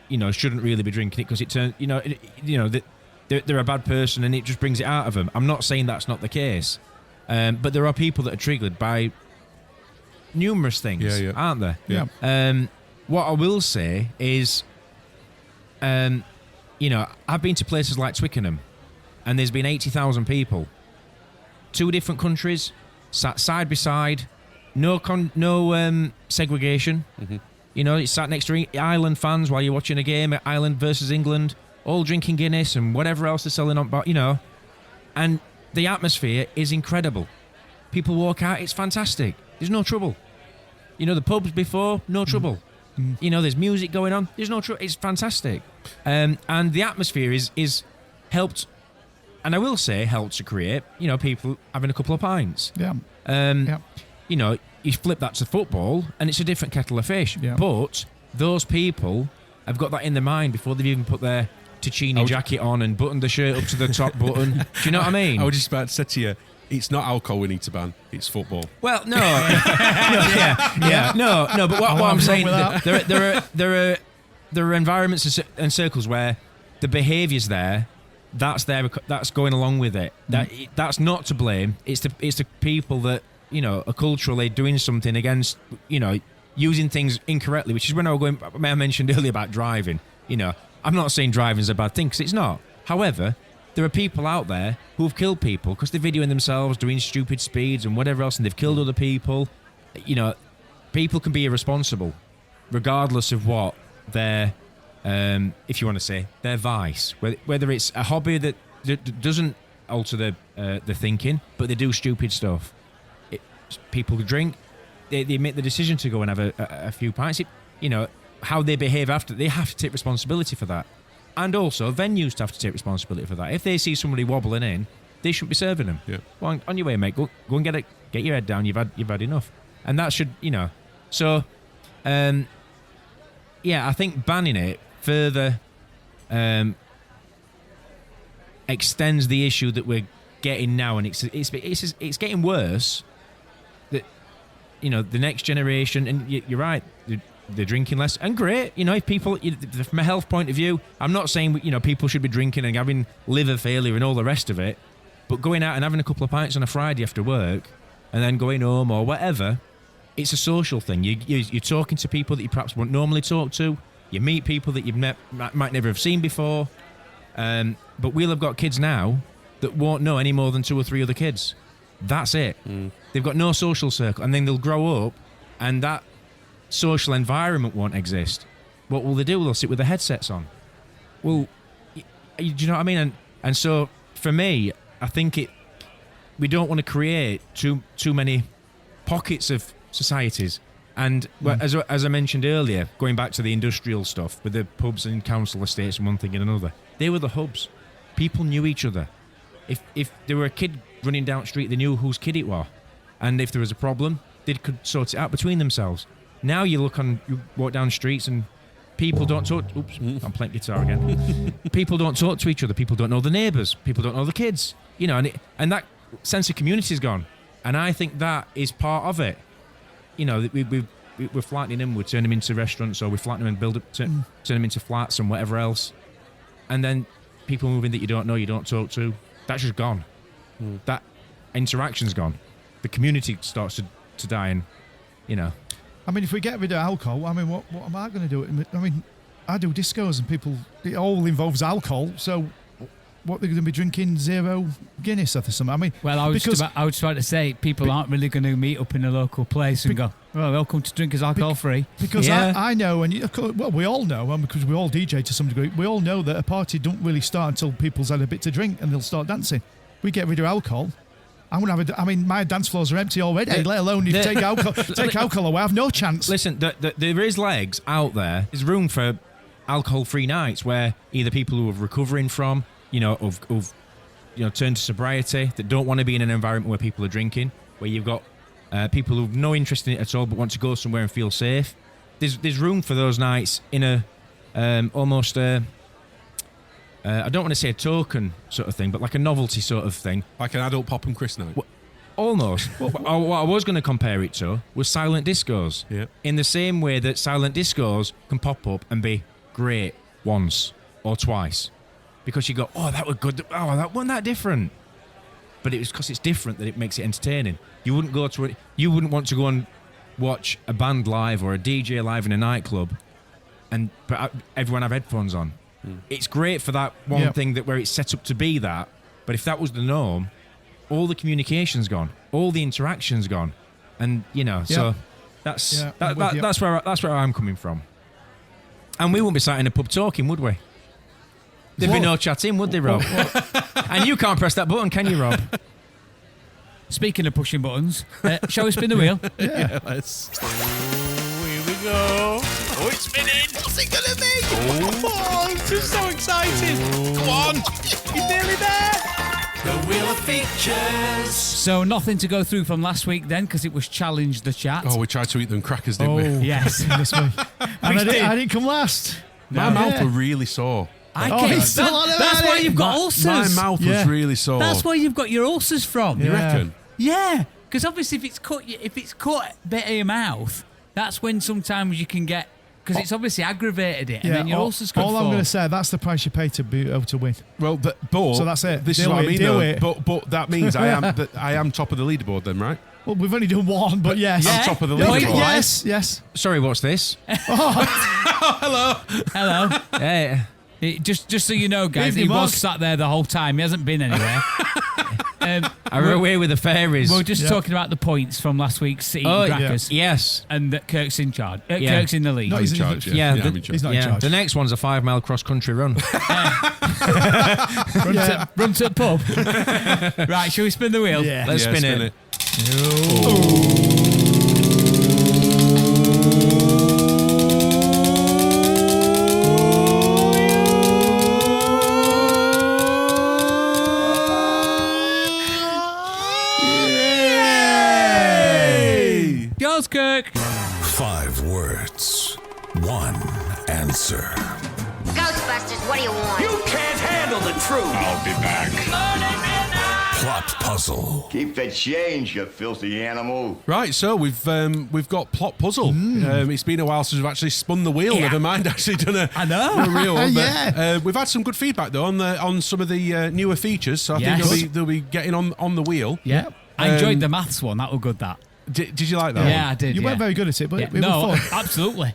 you know, shouldn't really be drinking it because it turns, that they're a bad person and it just brings it out of them. I'm not saying that's not the case. But there are people that are triggered by numerous things, aren't there? Yeah. What I will say is, you know, I've been to places like Twickenham and there's been 80,000 people. 2 different countries, sat side by side, no segregation. Mm-hmm. You know, it's sat next to Ireland fans while you're watching a game at Ireland versus England, all drinking Guinness and whatever else they're selling on, you know. And the atmosphere is incredible. People walk out, it's fantastic. There's no trouble. You know, the pubs before, no trouble. Mm. You know, there's music going on, there's no trouble. It's fantastic. And the atmosphere is helped, and I will say helped to create, you know, people having a couple of pints. Yeah. You know, you flip that to football and it's a different kettle of fish. Yeah. But those people have got that in their mind before they've even put their Ticini jacket on and buttoned the shirt up to the top button. Do you know what I mean? I was just about to say to you, it's not alcohol we need to ban, it's football. Well, no. No, but what I'm saying, there are environments and circles where the behaviour's there, that's going along with it. That's not to blame. It's the people that are culturally doing something against, using things incorrectly, which is when I mentioned earlier about driving. I'm not saying driving is a bad thing, because it's not. However, there are people out there who have killed people because they're videoing themselves doing stupid speeds and whatever else, and they've killed other people. People can be irresponsible, regardless of what their, if you want to say, their vice. Whether it's a hobby that doesn't alter the thinking, but they do stupid stuff. People drink, they make the decision to go and have a few pints. How they behave after, they have to take responsibility for that. And also, venues have to take responsibility for that. If they see somebody wobbling in, they shouldn't be serving them. Yeah. Well, on your way, mate. Go and get your head down. You've had enough, and that should, So, I think banning it further extends the issue that we're getting now, and it's getting worse. That the next generation, and you're right. They're drinking less, and great. If people, from a health point of view, I'm not saying people should be drinking and having liver failure and all the rest of it, but going out and having a couple of pints on a Friday after work, and then going home or whatever, it's a social thing. You're talking to people that you perhaps wouldn't normally talk to. You meet people that might never have seen before. But we'll have got kids now that won't know any more than 2 or 3 other kids. That's it. They've got no social circle, and then they'll grow up, and that social environment won't exist. What will they do? They'll sit with their headsets on. Well, do you know what I mean? And so for me, I think we don't want to create too many pockets of societies. And as I mentioned earlier, going back to the industrial stuff with the pubs and council estates and one thing and another, they were the hubs. People knew each other. If there were a kid running down the street, they knew whose kid it was, and if there was a problem, they could sort it out between themselves. Now you walk down the streets and people don't talk. Oops, I'm playing guitar again. People don't talk to each other. People don't know the neighbours. People don't know the kids. And that sense of community is gone. And I think that is part of it. We're flattening them. We turn them into restaurants, or we flatten them and turn them into flats and whatever else. And then people move in that you don't know, you don't talk to. That's just gone. That interaction's gone. The community starts to die, and I mean, if we get rid of alcohol, I mean, what am I going to do? I mean, I do discos and it all involves alcohol. So what, they're going to be drinking 0 Guinness or something? I mean, well, I was just about to say, people aren't really going to meet up in a local place and go, "Oh, welcome to Drinkers Alcohol Free." Because I know, and we all know, and because we all DJ to some degree, we all know that a party don't really start until people's had a bit to drink and they'll start dancing. We get rid of alcohol. I'm gonna have my dance floors are empty already. Let alone if you take alcohol away, I have no chance. Listen, there is legs out there. There's room for alcohol-free nights where either people who are recovering from, turned to sobriety, that don't want to be in an environment where people are drinking, where you've got people who've no interest in it at all but want to go somewhere and feel safe. There's room for those nights in a almost I don't want to say a token sort of thing, but like a novelty sort of thing. Like an adult pop and Chris night? Almost. What I was going to compare it to was silent discos. Yeah. In the same way that silent discos can pop up and be great once or twice. Because you go, oh, that was good. Oh, that wasn't that different. But it was because it's different that it makes it entertaining. You wouldn't want to go and watch a band live or a DJ live in a nightclub but everyone have headphones on. It's great for that one thing where it's set up to be that, but if that was the norm, all the communication's gone, all the interaction's gone, and so that's where I'm coming from. And we wouldn't be sat in a pub talking, would we? There'd be no chatting, would they, Rob? And you can't press that button, can you, Rob? Speaking of pushing buttons, shall we spin the wheel? Yeah, let's. Here we go. Oh, it's spinning. What's it going to be? Oh, I'm just so excited. Come on. You're nearly there. The Wheel of Features. So nothing to go through from last week then, because it was Challenge the Chat. Oh, we tried to eat them crackers, didn't we? Yes. And I didn't come last. My mouth was really sore. That's why you've got ulcers. My mouth was really sore. That's where you've got your ulcers from. You reckon? Yeah, because obviously if it's cut a bit of your mouth, that's when sometimes you can get, because it's obviously aggravated it, and then your ulcers could All fall. I'm going to say, that's the price you pay to be able to win. Well, but so that's it. This is what I mean, though. But that means I am top of the leaderboard then, right? Well, we've only done one, but yes. Yeah. On top of the Yeah. leaderboard. Yes. Sorry, what's this? Hello. Hey. Just so you know, guys, Evening, he was Mark. sat there the whole time. He hasn't been anywhere. I ran away with the fairies. We're just talking about the points from last week's City Oh, Crackers. yes. And that Kirk's in charge. Yeah. Kirk's in the lead. No, he's In charge, Yeah, yeah. the- I'm in charge. He's not in charge. The next one's a 5-mile cross-country run. Run to the pub. Right, shall we spin the wheel? Yeah. Let's Yeah, spin it. Yours, Kirk. 5 words, 1 answer. Ghostbusters, what do you want? can't handle the truth. I'll be back. Plot puzzle. Keep the change, you filthy animal. Right, so we've got plot puzzle. It's been a while since we've actually spun the wheel. Yeah. Never mind, actually done a real one. But, Yeah. we've had some good feedback though on some of the newer features. So I Yes. think they'll be getting on the wheel. Yeah. I enjoyed the maths one. That was good, that. Did you like that? Yeah, I one? did. You yeah. weren't very good at it, but Yeah. it No, was fun. absolutely.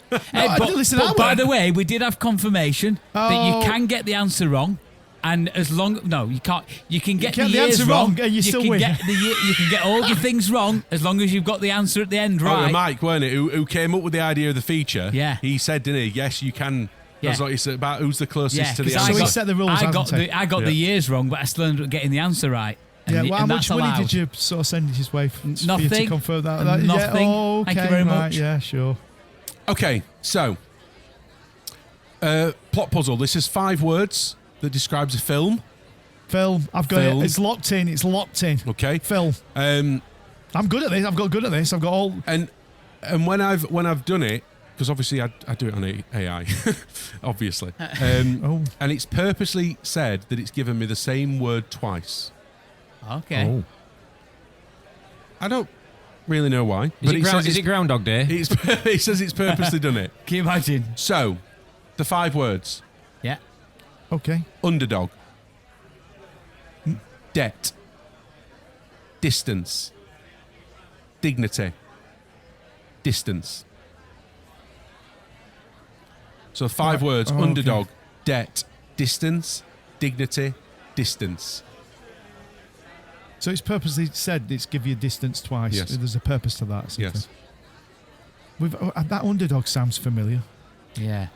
listen, I by weren't. the way, we did have confirmation that you Oh. can get the answer wrong. And as long you can't, you can get get the the years answer wrong and you still can win. get you can get all the things wrong as long as you've got the answer at the end Oh, right. Mike, weren't it? Who came up with the idea of the feature? Yeah. He said, didn't he? Yes, you can. Yeah. That's what he said about who's the closest Yeah, to the 'cause answer. So he set the rules, I got hasn't he? I got the Yeah. years wrong, but I still ended up getting the answer right. And, Yeah, the- well, how and much that's money allowed. did you sort of send his way for you to Nothing. confirm that? Nothing. Yeah, oh, okay, Thank you very right, much. Yeah, sure. Okay, so plot puzzle. This is 5 words that describes a film. Film, I've got Film. it. It's locked in. It's locked in. Okay. Film. Um, I'm good at this. I've got good at this. I've got all. and when I've done it, because obviously I do it on AI, obviously. Oh. And it's purposely said that it's given me the same word twice. Okay. Oh. I don't really know why. Is it, says is it Groundhog Day? it says it's purposely done it. Can you imagine? So, the 5 words: Yeah. Okay. underdog, debt, distance, dignity, distance. So 5 words: Oh, okay. underdog, debt, distance, dignity, distance. So it's purposely said it's give you distance twice. Yes. There's a purpose to that. Something. Yes. That underdog sounds familiar. Yeah.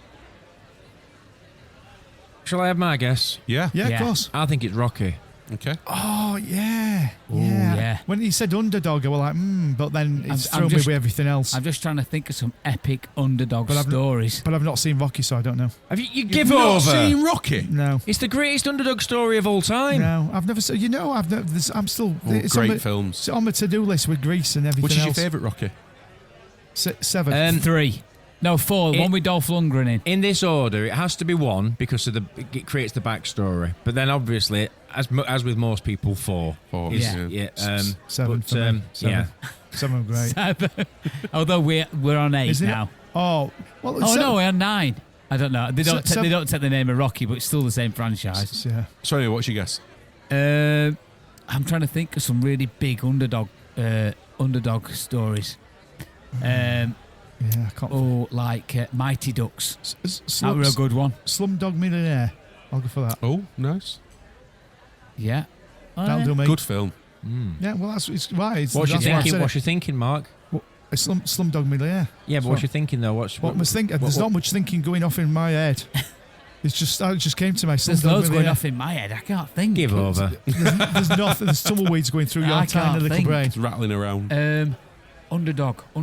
Shall I have my guess? Yeah. Yeah, Yeah. of course. I think it's Rocky. Okay. Oh, yeah. yeah. When he said underdog, I was like, but then it's I'm thrown me just- with everything else. I'm just trying to think of some epic underdog But I've not- stories. But I've not seen Rocky, so I don't know. Have you You've give not over? seen Rocky? No. It's the greatest underdog story of all time. No, I've never seen. You know, I've never. I'm still. Oh, it's on great my, films. It's on my to-do list with Grease and everything Which is your else. favourite Rocky? 7. 3. No, 4. It- One with Dolph Lundgren in. In this order, it has to be 1 because of it creates the backstory. But then, obviously, as with most people, 4. 4. Yeah. 7 but, for me. 7. yeah. 7 great. Although we're on 8 Isn't now. it? Oh, well. Oh seven- no, we're on 9. I don't know. They don't. So- They don't take the name of Rocky, but it's still the same franchise. Yeah. So anyway, what's your guess? I'm trying to think of some really big underdog stories. Yeah, I can't. Like Mighty Ducks. That were a Slum, good one. Slumdog Millionaire. I'll go for that. Oh, nice. Yeah. Oh, That'll yeah. do me. Good film. Yeah, well, it's right. It's, What's you that's why I thinking? said What's you thinking, Mark? it. Slumdog Millionaire. Yeah, but what's you thinking though? What was thinking? There's not much thinking going off in my head. It just came to my. There's Slumdog loads going Millionaire. off in my head. I can't think. Give over. There's nothing. There's tumbleweeds going through your I tiny can't little think. brain. It's rattling around. Underdog. I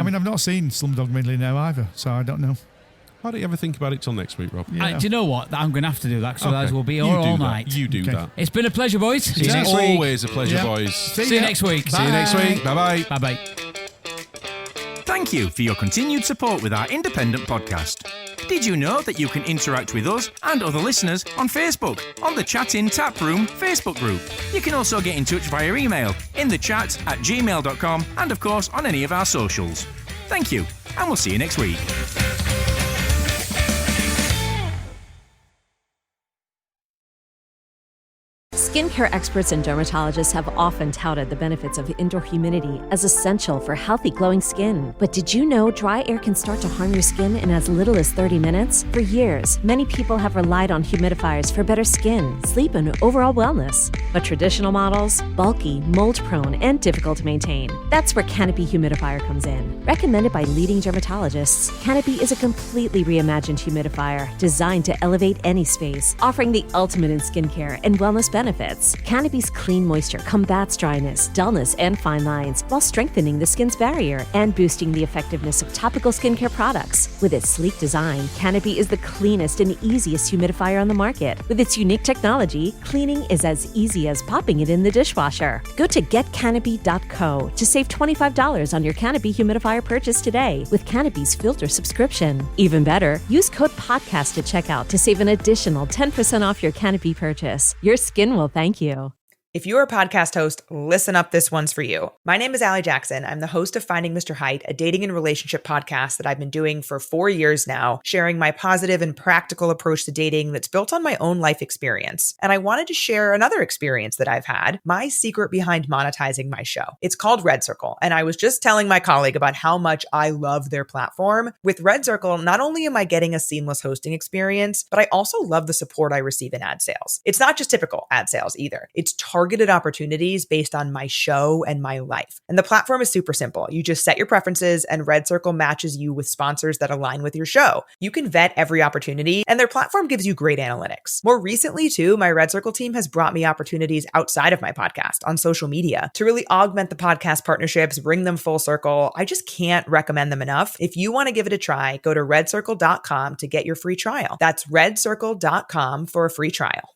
mean, I've not seen Slumdog Millionaire either, so I don't know. Why don't you ever think about it till next week, Rob? Yeah. Do you know what? I'm going to have to do that because otherwise we'll be You here do all that. night. You do Okay. that. It's been a pleasure, boys. See you next week. Always a pleasure, Yeah. boys. See you next week. See you next week. Bye-bye. Bye bye. Thank you for your continued support with our independent podcast. Did you know that you can interact with us and other listeners on Facebook, on the Chat in Tap Room Facebook group? You can also get in touch via email, innthechat@gmail.com, and of course on any of our socials. Thank you, and we'll see you next week. Skincare experts and dermatologists have often touted the benefits of indoor humidity as essential for healthy, glowing skin. But did you know dry air can start to harm your skin in as little as 30 minutes? For years, many people have relied on humidifiers for better skin, sleep, and overall wellness. But traditional models, bulky, mold-prone, and difficult to maintain. That's where Canopy Humidifier comes in. Recommended by leading dermatologists, Canopy is a completely reimagined humidifier designed to elevate any space, offering the ultimate in skincare and wellness benefits. Canopy's clean moisture combats dryness, dullness, and fine lines while strengthening the skin's barrier and boosting the effectiveness of topical skincare products. With its sleek design, Canopy is the cleanest and easiest humidifier on the market. With its unique technology, cleaning is as easy as popping it in the dishwasher. Go to getcanopy.co to save $25 on your Canopy humidifier purchase today with Canopy's filter subscription. Even better, use code PODCAST at checkout to save an additional 10% off your Canopy purchase. Your skin will thank you. If you're a podcast host, listen up, this one's for you. My name is Allie Jackson. I'm the host of Finding Mr. Height, a dating and relationship podcast that I've been doing for 4 years now, sharing my positive and practical approach to dating that's built on my own life experience. And I wanted to share another experience that I've had, my secret behind monetizing my show. It's called Red Circle, and I was just telling my colleague about how much I love their platform. With Red Circle, not only am I getting a seamless hosting experience, but I also love the support I receive in ad sales. It's not just typical ad sales either. It's targeted opportunities based on my show and my life. And the platform is super simple. You just set your preferences and Red Circle matches you with sponsors that align with your show. You can vet every opportunity and their platform gives you great analytics. More recently too, my Red Circle team has brought me opportunities outside of my podcast on social media to really augment the podcast partnerships, bring them full circle. I just can't recommend them enough. If you want to give it a try, go to redcircle.com to get your free trial. That's redcircle.com for a free trial.